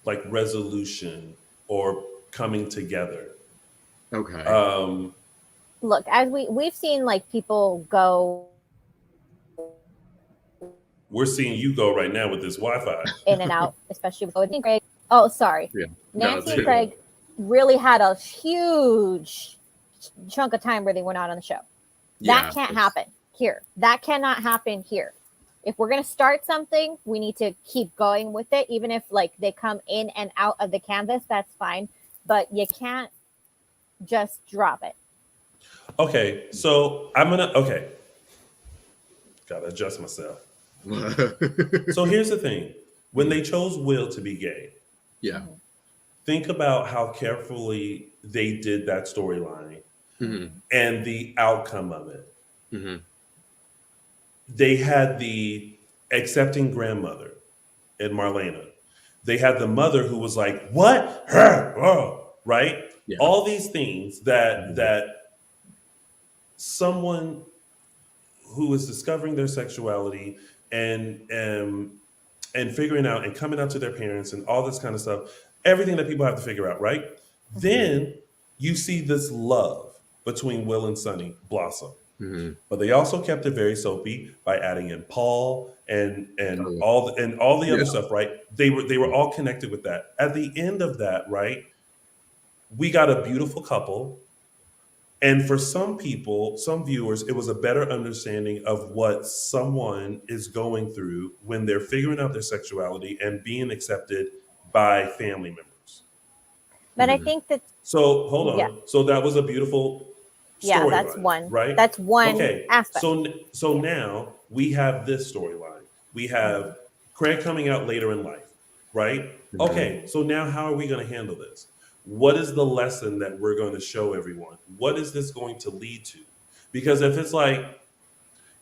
like resolution or coming together. Okay. Look, as we've seen like people go We're seeing you go right now with this Wi-Fi. in and out, especially with Nancy and Craig. Oh, sorry. Yeah. Nancy No, and Craig really had a huge chunk of time where they were not on the show. That can't happen here. That cannot happen here. If we're going to start something, we need to keep going with it. Even if like they come in and out of the canvas, that's fine. But you can't just drop it. Okay, so gotta adjust myself. So here's the thing. When they chose Will to be gay, yeah. think about how carefully they did that storyline Mm-hmm. and the outcome of it. Mm-hmm. They had the accepting grandmother in Marlena. They had the mother who was like, what? Right? Yeah. All these things that someone who is discovering their sexuality and figuring out and coming out to their parents and all this kind of stuff, everything that people have to figure out, right? Mm-hmm. Then you see this love between Will and Sonny blossom. Mm-hmm. But they also kept it very soapy by adding in Paul and all the other stuff, right? They were all connected with that. At the end of that, right, we got a beautiful couple. And for some people, some viewers, it was a better understanding of what someone is going through when they're figuring out their sexuality and being accepted by family members. But I think that... So, hold on. Yeah. So that was a beautiful storyline, that's one. Right? That's one aspect. So now we have this storyline. We have Craig coming out later in life, right? Mm-hmm. Okay, so now how are we going to handle this? What is the lesson that we're going to show everyone? What is this going to lead to? Because if it's like,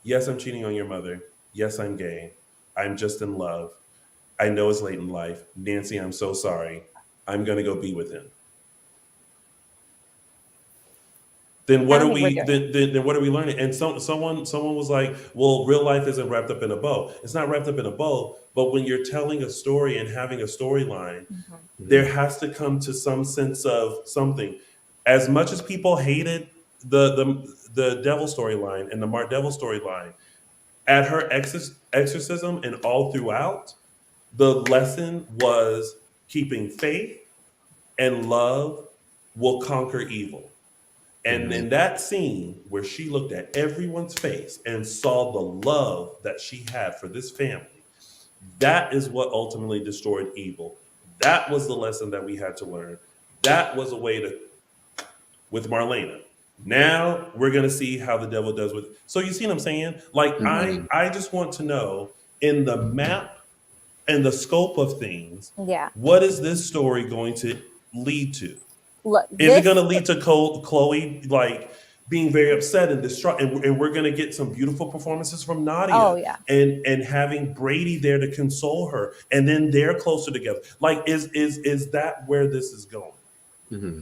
yes, I'm cheating on your mother. Yes, I'm gay. I'm just in love. I know it's late in life. Nancy, I'm so sorry. I'm going to go be with him. Then what are we? Then what are we learning? And someone was like, "Well, real life isn't wrapped up in a bow. It's not wrapped up in a bow. But when you're telling a story and having a storyline, there has to come to some sense of something. As much as people hated the Devil storyline and the Mark Devil storyline, at her exorcism and all throughout, the lesson was keeping faith and love will conquer evil. And in that scene where she looked at everyone's face and saw the love that she had for this family, that is what ultimately destroyed evil. That was the lesson that we had to learn. That was a way to, with Marlena. Now we're going to see how the devil does with. So you see what I'm saying? Like, I just want to know in the map and the scope of things, what is this story going to lead to? Look, is it going to lead to Chloe like being very upset and distraught, and we're going to get some beautiful performances from Nadia, Oh yeah. and having Brady there to console her, and then they're closer together. Like, is that where this is going? Mm-hmm.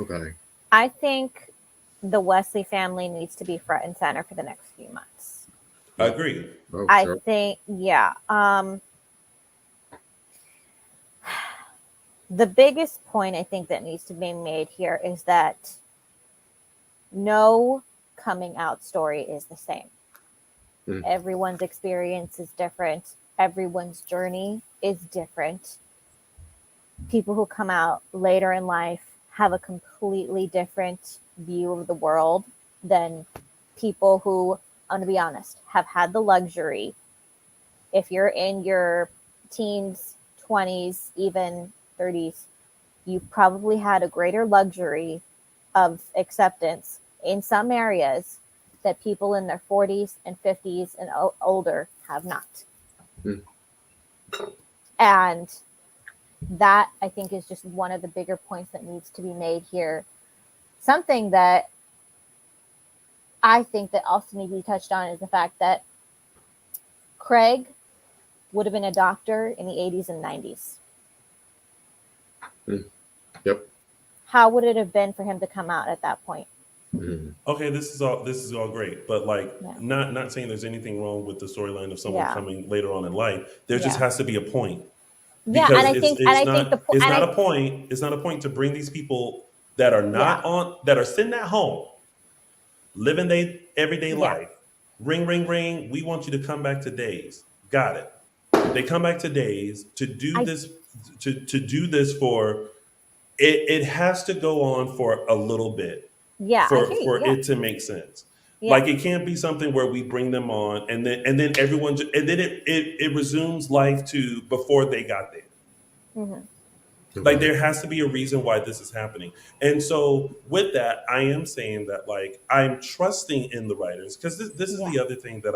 Okay. I think the Wesley family needs to be front and center for the next few months. Agreed. Oh, I sure. think, yeah. The biggest point I think that needs to be made here is that no coming out story is the same. Mm. Everyone's experience is different. Everyone's journey is different. People who come out later in life have a completely different view of the world than people who, I'm going to be honest, have had the luxury. If you're in your teens, 20s, even 30s, you've probably had a greater luxury of acceptance in some areas that people in their 40s and 50s and older have not. Mm. And that, I think, is just one of the bigger points that needs to be made here. Something that I think that also needs to be touched on is the fact that Craig would have been a doctor in the 80s and 90s. Mm. Yep. How would it have been for him to come out at that point? Mm. Okay, this is all great, but like, Yeah. not saying there's anything wrong with the storyline of someone Yeah. coming later on in life. There just Yeah. has to be a point. Yeah, Because and I think it's not a point. It's not a point to bring these people that are not that are sitting at home, living their everyday life. Ring, ring, ring. We want you to come back to Days. Got it. They come back to Days to do this. To do this for it. It has to go on for a little bit. Yeah, For it to make sense. Yeah. Like, it can't be something where we bring them on and then everyone and then it resumes life to before they got there. Mm-hmm. Like, there has to be a reason why this is happening. And so with that, I am saying that, like, I'm trusting in the writers, because this is the other thing that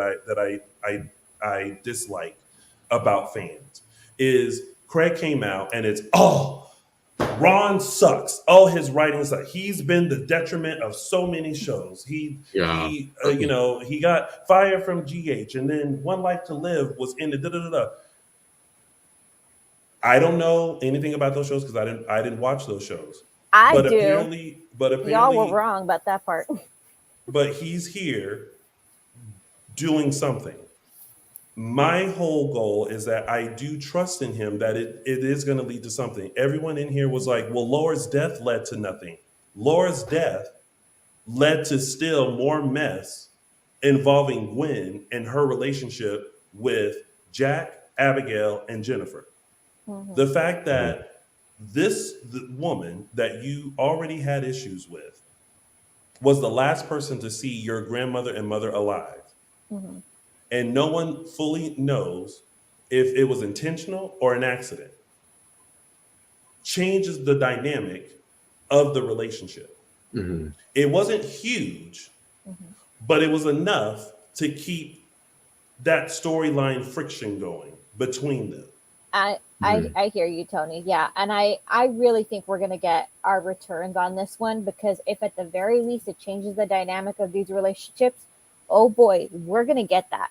I dislike about fans is Craig came out and it's, Ron sucks. Oh, his writing sucks. He's been the detriment of so many shows. He got fired from GH, and then One Life to Live was in the da da da da. I don't know anything about those shows because I didn't watch those shows. But apparently, y'all were wrong about that part. But he's here doing something. My whole goal is that I do trust in him that it is going to lead to something. Everyone in here was like, well, Laura's death led to nothing. Laura's death led to still more mess involving Gwen and her relationship with Jack, Abigail, and Jennifer. Mm-hmm. The fact that the woman that you already had issues with was the last person to see your grandmother and mother alive. Mm-hmm. And no one fully knows if it was intentional or an accident. Changes the dynamic of the relationship. Mm-hmm. It wasn't huge, but it was enough to keep that storyline friction going between them. I hear you, Tony. Yeah. And I really think we're going to get our returns on this one, because if at the very least it changes the dynamic of these relationships, oh boy, we're going to get that.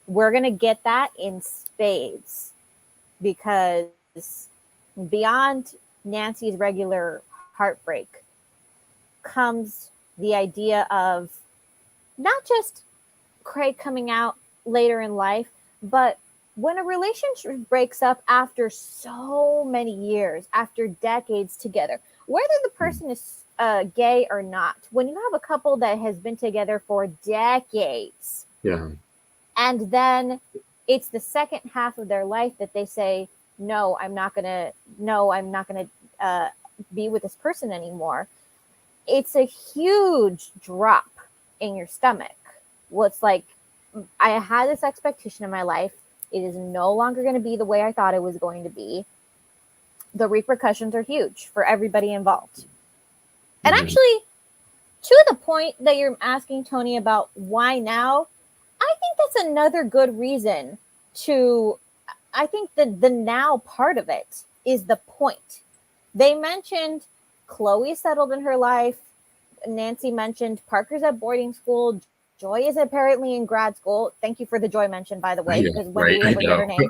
We're going to get that in spades, because beyond Nancy's regular heartbreak comes the idea of not just Craig coming out later in life, but when a relationship breaks up after so many years, after decades together, whether the person is gay or not, when you have a couple that has been together for decades, and then it's the second half of their life that they say, no, I'm not gonna be with this person anymore. It's a huge drop in your stomach. Well, it's like, I had this expectation in my life. It is no longer going to be the way I thought it was going to be. The repercussions are huge for everybody involved. And actually, to the point that you're asking, Tony, about why now, I think that's another good reason to, I think the now part of it is the point. They mentioned Chloe settled in her life. Nancy mentioned Parker's at boarding school. Joy is apparently in grad school. Thank you for the Joy mention, by the way, Yeah, because when right, do we I ever get know. her name?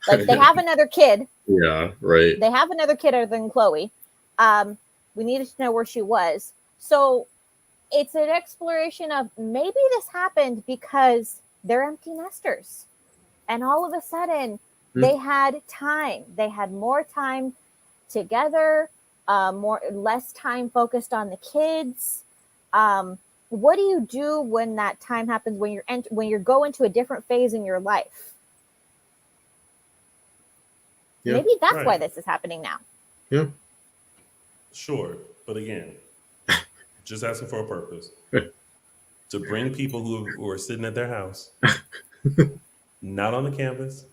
Like, they have another kid. Yeah, right. They have another kid other than Chloe. We needed to know where she was. So it's an exploration of maybe this happened because they're empty nesters. And all of a sudden, they had time. They had more time together, less time focused on the kids. What do you do when that time happens, when you're going to a different phase in your life? Yeah. Maybe that's Right. why this is happening now. Yeah. Sure, but again, just asking for a purpose. To bring people who are sitting at their house, not on the canvas,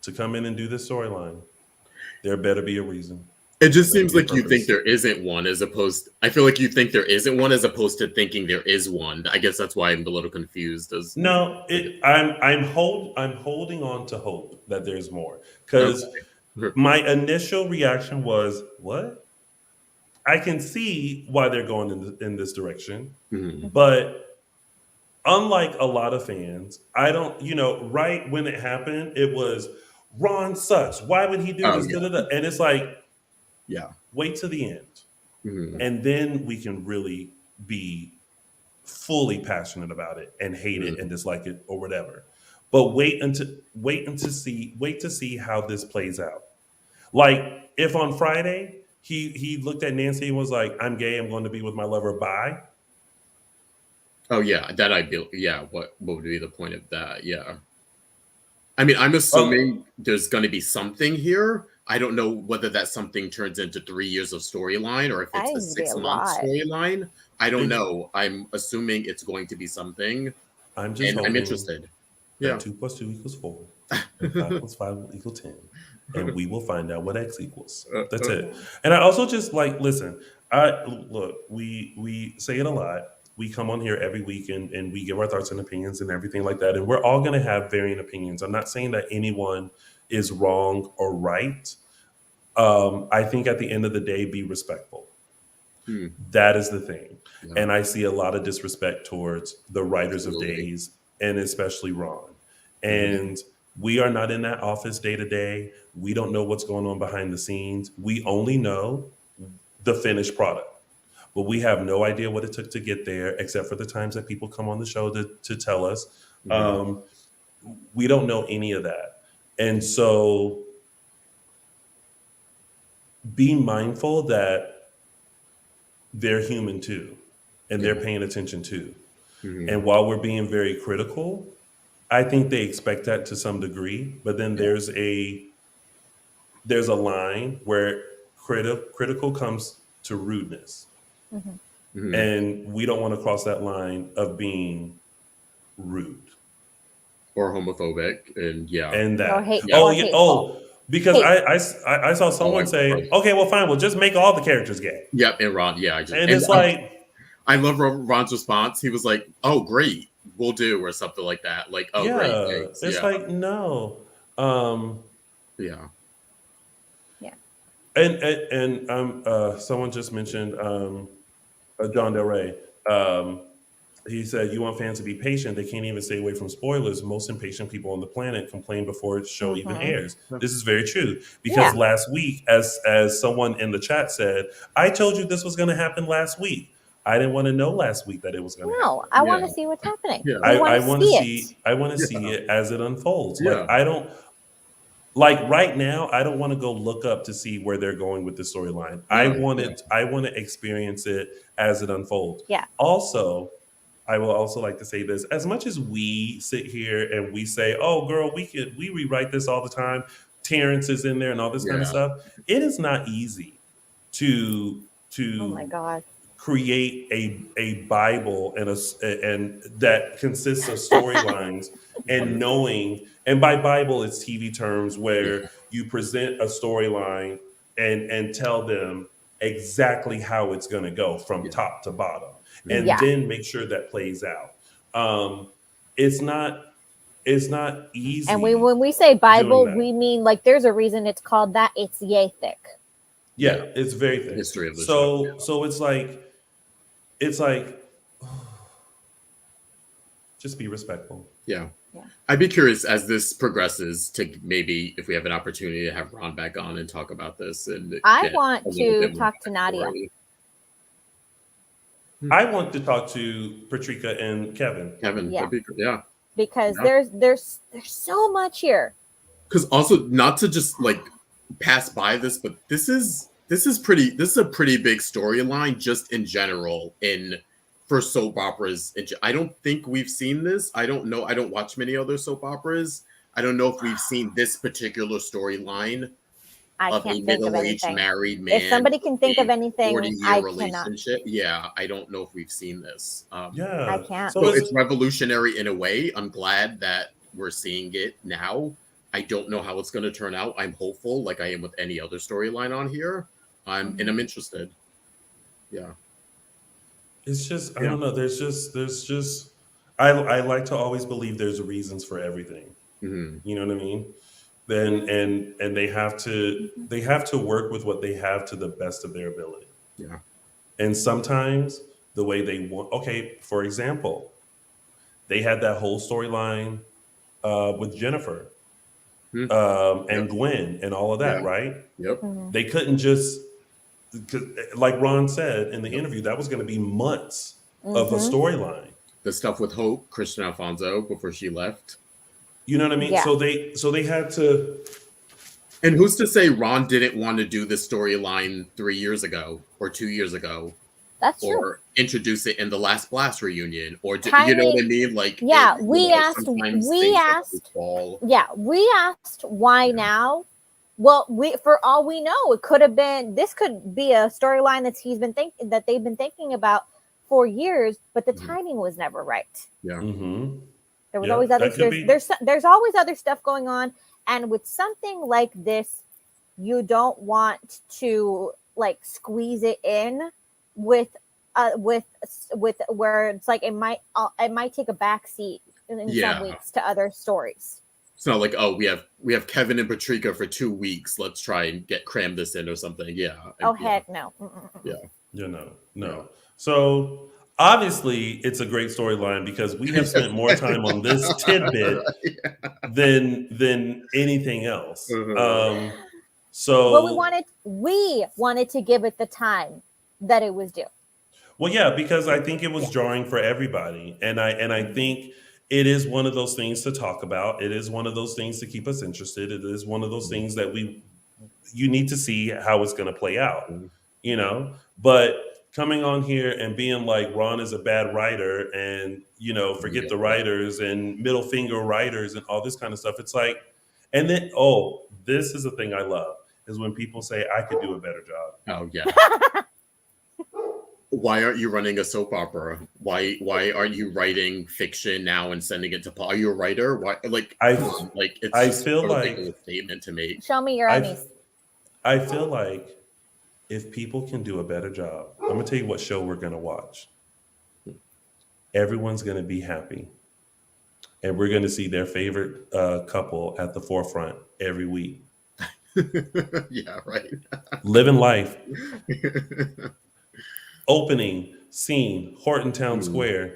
to come in and do this storyline, there better be a reason. It just There seems better like be a you think purpose. there isn't one, as opposed. I feel like you think there isn't one, as opposed to thinking there is one. I guess that's why I'm a little confused. No, I'm holding on to hope that there's more, because my initial reaction was, what? I can see why they're going in this direction, but unlike a lot of fans, I don't, right when it happened, it was Ron sucks. Why would he do this? Yeah. Da-da-da. And it's like, Yeah. wait to the end, and then we can really be fully passionate about it and hate it and dislike it or whatever. But wait to see how this plays out. Like, if on Friday he looked at Nancy and was like, "I'm gay. I'm going to be with my lover. Bye." Oh yeah, that I feel. Yeah, what would be the point of that? Yeah, I mean, I'm assuming there's going to be something here. I don't know whether that something turns into 3 years of storyline or if it's a 6-month storyline. I don't know. I'm assuming it's going to be something. I'm just hoping I'm interested. Yeah, 2 + 2 = 4, and 5 + 5 = 10, and we will find out what X equals. That's it. And I also just listen. We say it a lot. We come on here every week and we give our thoughts and opinions and everything like that. And we're all going to have varying opinions. I'm not saying that anyone is wrong or right. I think at the end of the day, be respectful. That is the thing. Yeah. And I see a lot of disrespect towards the writers of Days, and especially Ron. And we are not in that office day to day. We don't know what's going on behind the scenes. We only know the finished product. But we have no idea what it took to get there, except for the times that people come on the show to tell us. We don't know any of that. And so be mindful that they're human too, and they're paying attention too. And while we're being very critical, I think they expect that to some degree. But then there's a line where critical comes to rudeness. And we don't want to cross that line of being rude or homophobic, and that. Or hateful. Because I saw someone say, "Okay, well, fine, we'll just make all the characters gay." Yep, and Ron, and it's like, I love Ron's response. He was like, "Oh, great, we'll do," or something like that. Like, "Oh, great, thanks." It's like, no, yeah. And someone just mentioned John Del Rey. He said, "You want fans to be patient. They can't even stay away from spoilers. Most impatient people on the planet complain before the show even airs." This is very true, because last week, as someone in the chat said, "I told you this was going to happen last week. I didn't want to know last week that it was going to happen." No, I want to see what's happening. Yeah. I want to see. I want to see it as it unfolds. Like, I don't. Like, right now, I don't want to go look up to see where they're going with the storyline. I want to experience it as it unfolds. Yeah. Also, I will also like to say this: as much as we sit here and we say, "Oh, girl, we rewrite this all the time," Terrence is in there and all this kind of stuff. It is not easy to oh my God, create a Bible and that consists of storylines and knowing. And by Bible, it's TV terms where you present a storyline and tell them exactly how it's going to go from top to bottom, and then make sure that plays out. It's not easy. And when we say Bible, we mean, like, there's a reason it's called that. It's yay thick. Yeah, it's very thick. History of the show. So it's like, it's like, just be respectful. Yeah. Yeah. I'd be curious as this progresses to maybe if we have an opportunity to have Ron back on and talk about this. And I get want a little to bit more talk to Nadia. backstory. I want to talk to Patrika and Kevin. Kevin, Yeah. yeah. Because Yeah. there's so much here. Because also not to just like pass by this, but this is a pretty big storyline just in general for soap operas. I don't think we've seen this. I don't know. I don't watch many other soap operas. I don't know if we've seen this particular storyline I of a can't think of middle-aged anything. married man. If somebody can think of a anything, 40-year I cannot. relationship. Yeah, I don't know if we've seen this. Yeah. I can't. So it's revolutionary in a way. I'm glad that we're seeing it now. I don't know how it's going to turn out. I'm hopeful, like I am with any other storyline on here. And I'm interested. Yeah. It's just, I don't know. There's just, I like to always believe there's reasons for everything. Mm-hmm. You know what I mean? Then and they have to work with what they have to the best of their ability. Yeah. And sometimes the way they want. Okay, for example, they had that whole storyline with Jennifer and Gwen and all of that, right? Yep. They couldn't just, like Ron said in the interview, that was going to be months of a storyline. The stuff with Hope, Christian Alfonso, before she left. You know what I mean? Yeah. So they had to. And who's to say Ron didn't want to do this storyline 3 years ago or 2 years ago? That's or true. introduce it in the last Blast reunion, or Tiny, you know what I mean? Like, yeah, we asked why now. Well, for all we know, it could have been. This could be a storyline that they've been thinking about for years, but the timing was never right. Yeah. Mm-hmm. There was always other. There's always other stuff going on, and with something like this, you don't want to like squeeze it in with where it's like it might take a back seat in some weeks to other stories. It's not like, oh, we have Kevin and Patrika for 2 weeks. Let's try and cram this in or something. Yeah. Heck no. Yeah. No. So obviously it's a great storyline because we have spent more time on this tidbit than anything else. So well, we wanted to give it the time that it was due. Well, yeah, because I think it was drawing for everybody, and I think it is one of those things to talk about. It is one of those things to keep us interested. It is one of those things that you need to see how it's going to play out, you know. But coming on here and being like Ron is a bad writer, and forget the writers and middle finger writers and all this kind of stuff. It's like, and then this is the thing I love is when people say I could do a better job. Oh yeah. Why aren't you running a soap opera? Why aren't you writing fiction now and sending it to Paul? Are you a writer? Why? I feel like a statement to make. Show me your Emmys. I feel like if people can do a better job, I'm gonna tell you what show we're gonna watch. Everyone's gonna be happy, and we're gonna see their favorite couple at the forefront every week. Yeah, right. Living life. Opening scene, Horton Town Square.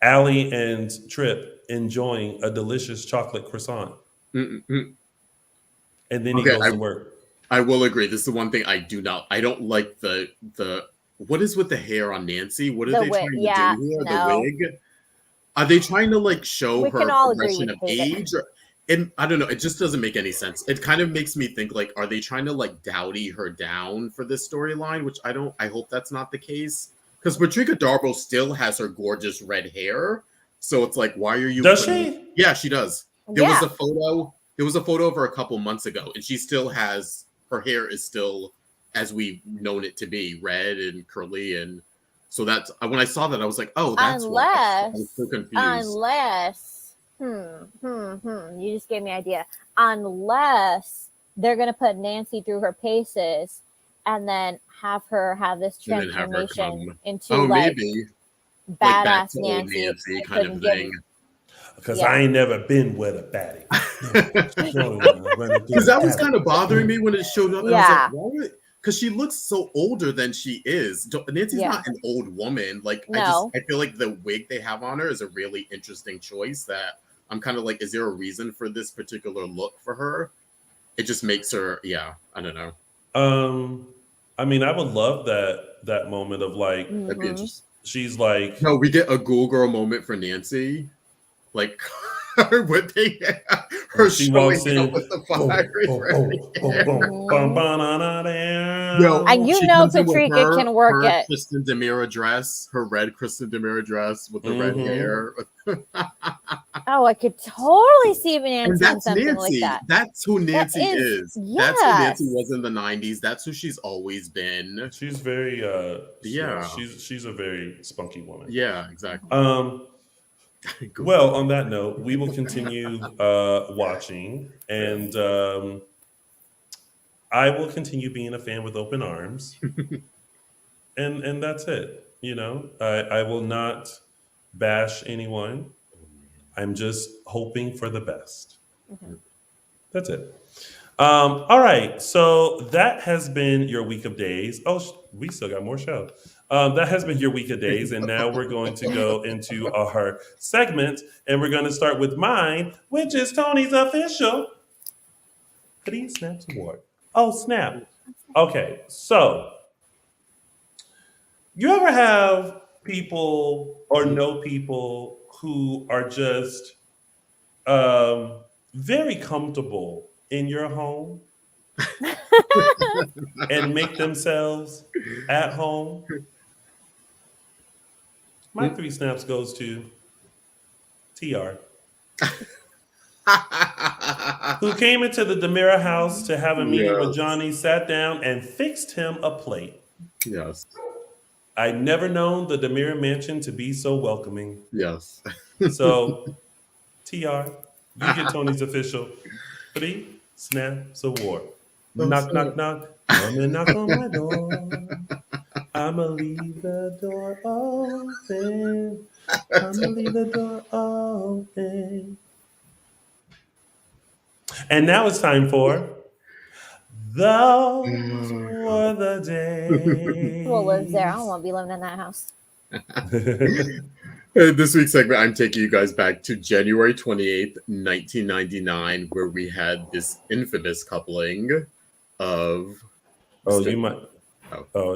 Allie and Trip enjoying a delicious chocolate croissant. And then he goes to work. I will agree. This is the one thing I don't like the what is with the hair on Nancy? What are they trying to do here? The wig? Are they trying to show her progression of age? And I don't know. It just doesn't make any sense. It kind of makes me think are they trying to dowdy her down for this storyline? Which I hope that's not the case. Because Patrika Darbo still has her gorgeous red hair. So it's like, why are you? Does she? Yeah, she does. There was a photo of her a couple months ago, and she still has her hair is still as we've known it to be, red and curly, and so that's when I saw that I was like, oh, that's why. I was so confused. You just gave me an idea. Unless they're gonna put Nancy through her paces and then have her have this transformation into maybe badass Nancy kind of thing. Because I ain't never been with a baddie. Because that was kind of bothering me when it showed up. Yeah. I was like, because she looks so older than she is. Nancy's not an old woman. Like, No. I feel like the wig they have on her is a really interesting choice that I'm kind of like, is there a reason for this particular look for her? It just makes her, I don't know. I mean, I would love that moment of like, That'd be interesting. She's like, no, we get a Ghoul Girl moment for Nancy, like what they her she showing walks in with the fire. And you know Patrika can work her it. Kristen Demira dress, her red Kristen Demira dress with the red hair. Oh, I could totally see Nancy in something Nancy. like that. That's who Nancy is. Yes. That's who Nancy was in the 90s. That's who she's always been. She's very she's a very spunky woman. Yeah, exactly. Well, on that note, we will continue watching, and I will continue being a fan with open arms, and that's it. You know, I will not bash anyone. I'm just hoping for the best. That's it. All right, so that has been your week of days. Oh, we still got more show. That has been your week of days, and now we're going to go into our segment, and we're going to start with mine, which is Tony's official 3 Snaps Award. Oh, snap. Okay, so you ever have people or know people who are just very comfortable in your home and make themselves at home? My 3 snaps goes to TR, who came into the Demira house to have a meeting with Johnny, sat down and fixed him a plate. Yes. I'd never known the Demira mansion to be so welcoming. Yes. So, TR, you get Tony's official 3 Snaps Award. Knock, knock, knock. Come and knock on my door. I'ma leave the door open. I'ma leave the door open. And now it's time for Those Were the Days. Who lives there? I don't want to be living in that house. This week's segment, I'm taking you guys back to January 28th, 1999, where we had this infamous coupling of...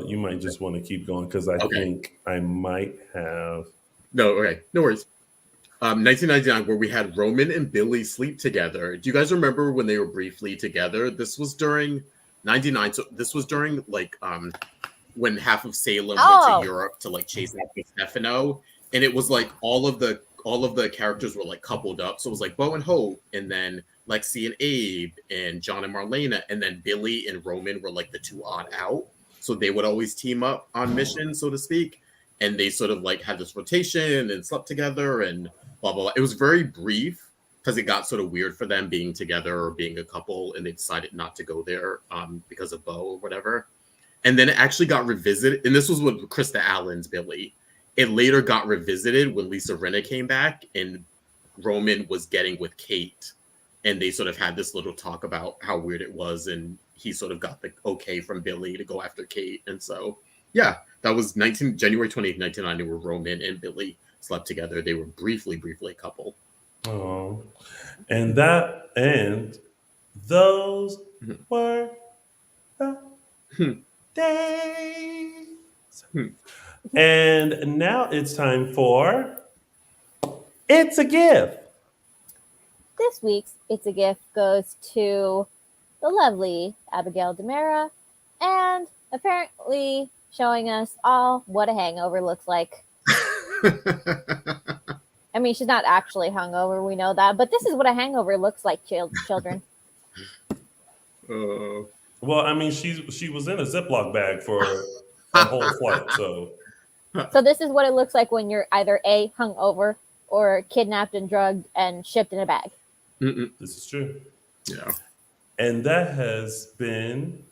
you might just want to keep going because I think I might have... No, okay. No worries. 1999, where we had Roman and Billy sleep together. Do you guys remember when they were briefly together? This was during 99. So this was during like when half of Salem went to Europe to like chase after Stefano, and it was like all of the characters were like coupled up. So it was like Bo and Hope, and then Lexi and Abe, and John and Marlena, and then Billy and Roman were like the 2 odd out. So they would always team up on missions, so to speak. And they sort of like had this rotation and slept together and blah, blah, blah. It was very brief because it got sort of weird for them being together or being a couple, and they decided not to go there because of Bo or whatever. And then it actually got revisited. And this was with Krista Allen's Billy. It later got revisited when Lisa Rinna came back and Roman was getting with Kate. And they sort of had this little talk about how weird it was. And he sort of got the okay from Billy to go after Kate. And so, yeah, that was January 28th, 1990, where Roman and Billy slept together. They were briefly a couple. Oh, and those were the days. And now it's time for It's a Gift. This week's It's a Gift goes to the lovely Abigail Demira, and apparently showing us all what a hangover looks like. I mean, she's not actually hungover, we know that, but this is what a hangover looks like, children. Well, I mean, she was in a Ziploc bag for a whole flight, so. So this is what it looks like when you're either A, hungover, or kidnapped and drugged and shipped in a bag. This is true. Yeah. And that has been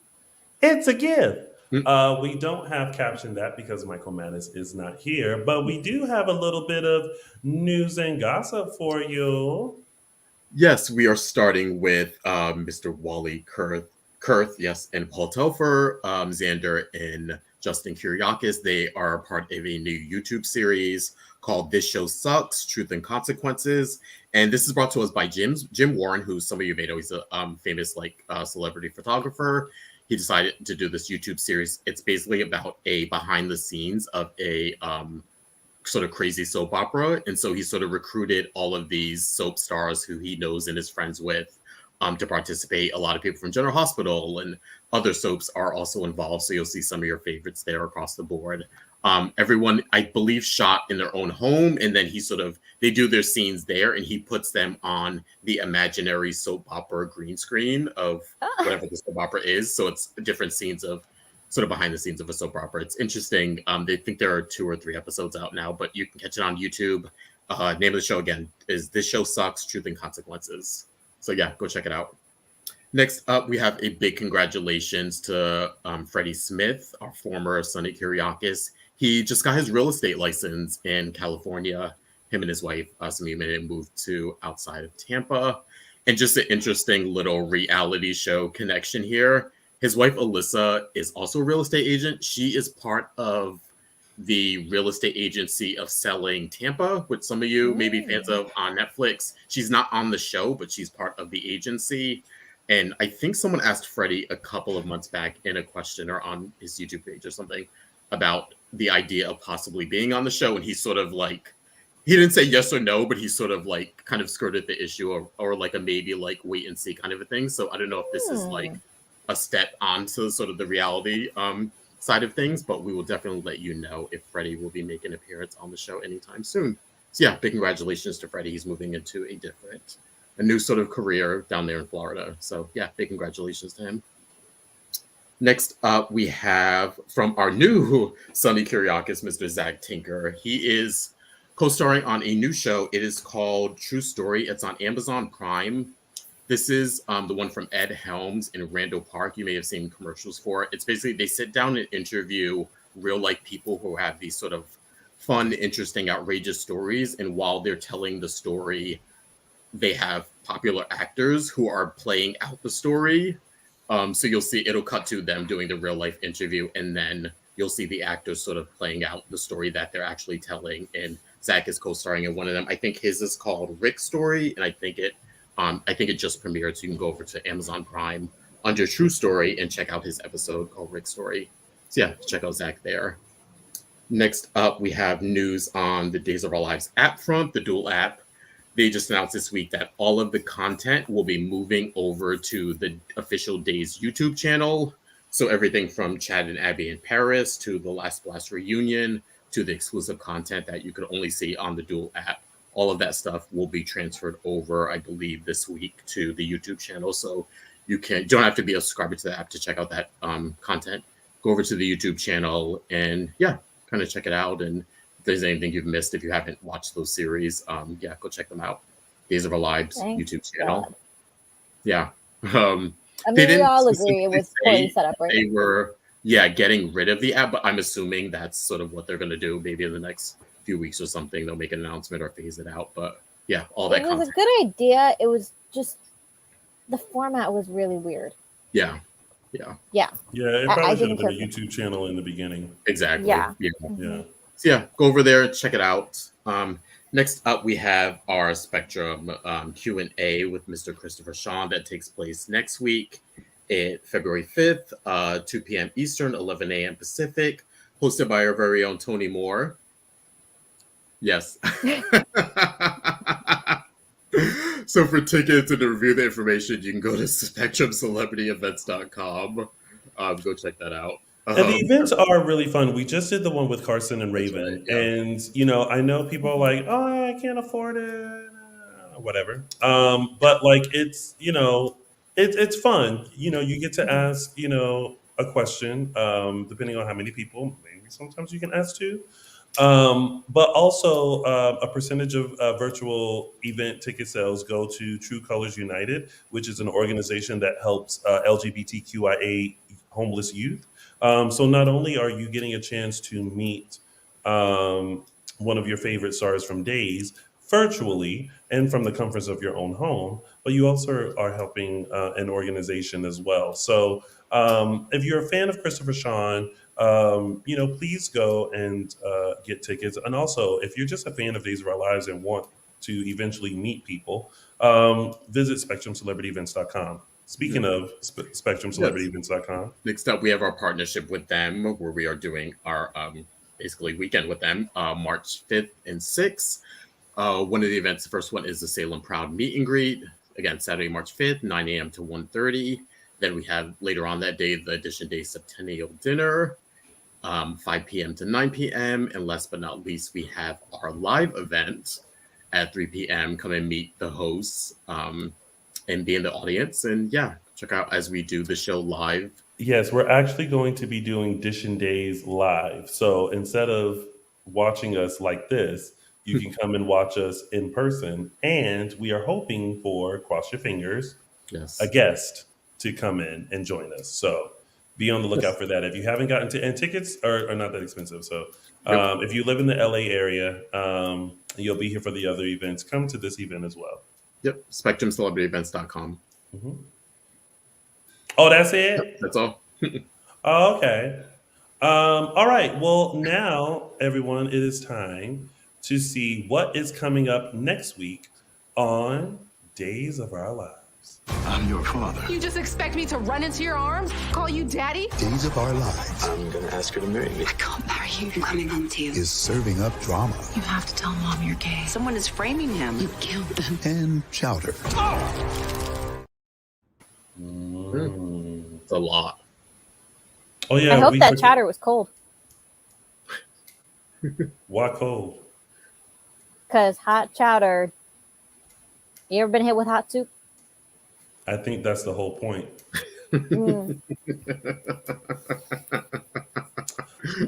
It's a Gift. We don't have captioned that because Michael Mattis is not here, but we do have a little bit of news and gossip for you. Yes, we are starting with Mr. Wally Kurth, yes, and Paul Telfer, Xander, and Justin Kiriakis. They are part of a new YouTube series called This Show Sucks, Truth and Consequences. And this is brought to us by Jim Warren, who some of you may know. He's a famous celebrity photographer. He decided to do this YouTube series. It's basically about a behind the scenes of a sort of crazy soap opera. And so he sort of recruited all of these soap stars who he knows and is friends with to participate. A lot of people from General Hospital and other soaps are also involved. So you'll see some of your favorites there across the board. Everyone, I believe, shot in their own home, and then they do their scenes there, and he puts them on the imaginary soap opera green screen of whatever the soap opera is. So it's different scenes of sort of behind the scenes of a soap opera. It's interesting. They think there are 2 or 3 episodes out now, but you can catch it on YouTube. Name of the show again is This Show Sucks, Truth and Consequences. So yeah, go check it out. Next up, we have a big congratulations to Freddie Smith, our former Sonny Kiriakis. He just got his real estate license in California. Him and his wife, some of you may have moved to outside of Tampa. And just an interesting little reality show connection here. His wife, Alyssa, is also a real estate agent. She is part of the real estate agency of Selling Tampa, which some of you may be fans of on Netflix. She's not on the show, but she's part of the agency. And I think someone asked Freddie a couple of months back in a question or on his YouTube page or something about the idea of possibly being on the show. And he's sort of like, he didn't say yes or no, but he sort of like kind of skirted the issue or like a maybe like wait and see kind of a thing. So I don't know if this is like a step onto sort of the reality side of things, but we will definitely let you know if Freddie will be making an appearance on the show anytime soon. So yeah, big congratulations to Freddie. He's moving into a new sort of career down there in Florida. So yeah, big congratulations to him. Next up, we have from our new Sonny Kiriakis, Mr. Zach Tinker. He is co-starring on a new show. It is called True Story. It's on Amazon Prime. This is the one from Ed Helms in Randall Park. You may have seen commercials for it. It's basically they sit down and interview real life people who have these sort of fun, interesting, outrageous stories. And while they're telling the story, they have popular actors who are playing out the story. So you'll see it'll cut to them doing the real life interview, and then you'll see the actors sort of playing out the story that they're actually telling. And Zach is co-starring in one of them. I think his is called Rick's Story, and I think it just premiered, so you can go over to Amazon Prime under True Story and check out his episode called Rick's Story. So yeah, check out Zach there. Next up, we have news on the Days of Our Lives app front, the dual app. They just announced this week that all of the content will be moving over to the official Days YouTube channel. So everything from Chad and Abby in Paris to the Last Blast reunion to the exclusive content that you could only see on the dual app. All of that stuff will be transferred over, I believe, this week to the YouTube channel. So you don't have to be a subscriber to the app to check out that content. Go over to the YouTube channel and yeah, kind of check it out. And if there's anything you've missed, if you haven't watched those series, yeah, go check them out. Days of Our Lives YouTube channel. God. Yeah. I mean, we all agree it was poorly set up, right? They were, getting rid of the app, but I'm assuming that's sort of what they're going to do. Maybe in the next few weeks or something, they'll make an announcement or phase it out. But yeah, all that content. It was a good idea. It was just the format was really weird. Yeah. It probably should have been a YouTube channel in the beginning. Exactly. Yeah. So yeah, go over there, check it out. Next up, we have our Spectrum Q&A with Mr. Christopher Sean that takes place next week, February 5th, 2 p.m. Eastern, 11 a.m. Pacific, hosted by our very own Tony Moore. Yes. So for tickets and to review the information, you can go to spectrumcelebrityevents.com. Go check that out. And the events are really fun. We just did the one with Carson and Raven. Right, and, I know people are like, oh, I can't afford it, whatever. But like, it's, it's fun. You get to ask, a question, depending on how many people, maybe sometimes you can ask two. But also a percentage of virtual event ticket sales go to True Colors United, which is an organization that helps LGBTQIA homeless youth. So not only are you getting a chance to meet one of your favorite stars from Days virtually and from the comforts of your own home, but you also are helping an organization as well. So if you're a fan of Christopher Sean, please go and get tickets. And also, if you're just a fan of Days of Our Lives and want to eventually meet people, visit SpectrumCelebrityEvents.com. Speaking of SpectrumCelebrityEvents.com. Next up, we have our partnership with them where we are doing our basically weekend with them, March 5th and 6th. One of the events, the first one is the Salem Proud meet and greet. Again, Saturday, March 5th, 9 a.m. to 1:30. Then we have later on that day, the Dishin Days Centennial Dinner, 5 p.m. to 9 p.m. And last but not least, we have our live event at 3 p.m. Come and meet the hosts and be in the audience. And yeah, check out as we do the show live. Yes, we're actually going to be doing Dishin Days live. So instead of watching us like this, you can come and watch us in person. And we are hoping for, cross your fingers, Yes. a guest to come in and join us. So be on the lookout for that. If you haven't gotten to, and tickets are not that expensive. So if you live in the LA area, you'll be here for the other events, come to this event as well. Yep. SpectrumCelebrityEvents.com. Mm-hmm. Oh, that's it? Yep, that's all. Oh, okay. All right. Well, now, everyone, it is time to see what is coming up next week on Days of Our Lives. I'm your father. You just expect me to run into your arms, call you daddy? Days of Our Lives I'm gonna ask her to marry me. I can't marry you. I'm coming home to you. is serving up drama You have to tell Mom you're gay. Someone is framing him. You killed them. and chowder. It's a lot. Oh, yeah. I hope that chowder was cold. Why cold? Because hot chowder. You ever been hit with hot soup? I think that's the whole point. Mm.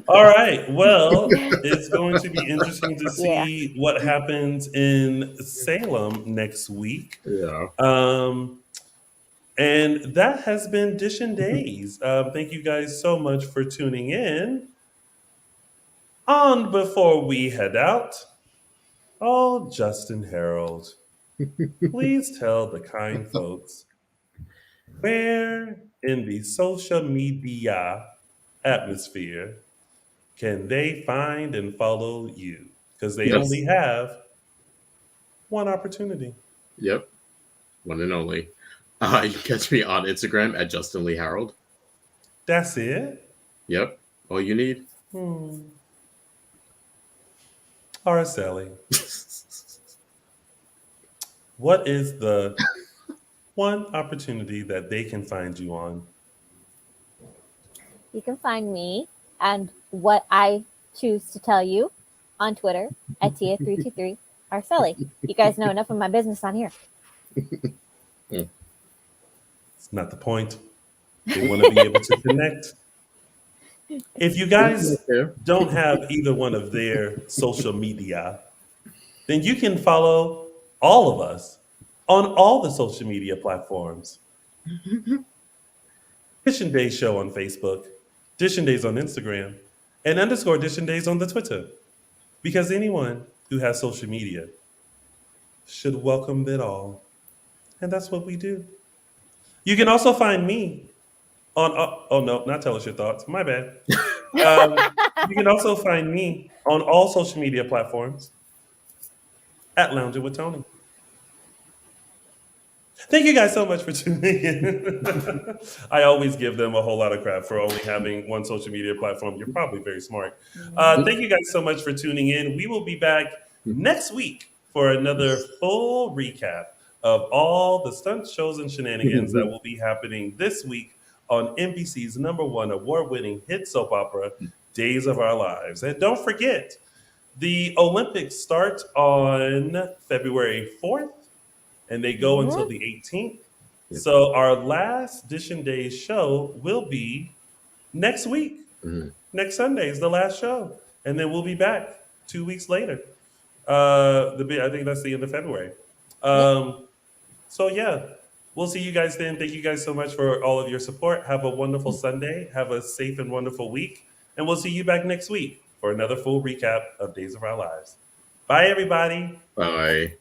All right. Well, it's going to be interesting to see what happens in Salem next week. Yeah. And that has been Dishin Days. Thank you guys so much for tuning in. On before we head out, Justin Hareld, please tell the kind folks where in the social media atmosphere can they find and follow you? Because they only have one opportunity. Yep. One and only. You can catch me on Instagram at Justin Lee Hareld. That's it? Yep. All you need. Araceli, what is the one opportunity that they can find you on? You can find me and what I choose to tell you on Twitter at Tia323 Araceli. You guys know enough of my business on here. It's not the point. They want to be able to connect. If you guys don't have either one of their social media, then you can follow all of us on all the social media platforms. Dishin Days Show on Facebook, Dishin Days on Instagram, and _ Dishin Days on the Twitter. Because anyone who has social media should welcome it all. And that's what we do. You can also find me on, oh no, not Tell Us Your Thoughts, my bad. You can also find me on all social media platforms at Lounging with Tony. Thank you guys so much for tuning in. I always give them a whole lot of crap for only having one social media platform. You're probably very smart. Thank you guys so much for tuning in. We will be back next week for another full recap of all the stunt shows and shenanigans that will be happening this week on NBC's #1 award-winning hit soap opera, Days of Our Lives. And don't forget, the Olympics start on February 4th, and they go until the 18th. So our last Dishin Days show will be next week. Next Sunday is the last show. And then we'll be back 2 weeks later. I think that's the end of February. So yeah, we'll see you guys then. Thank you guys so much for all of your support. Have a wonderful Sunday. Have a safe and wonderful week. And we'll see you back next week for another full recap of Days of Our Lives. Bye, everybody. Bye.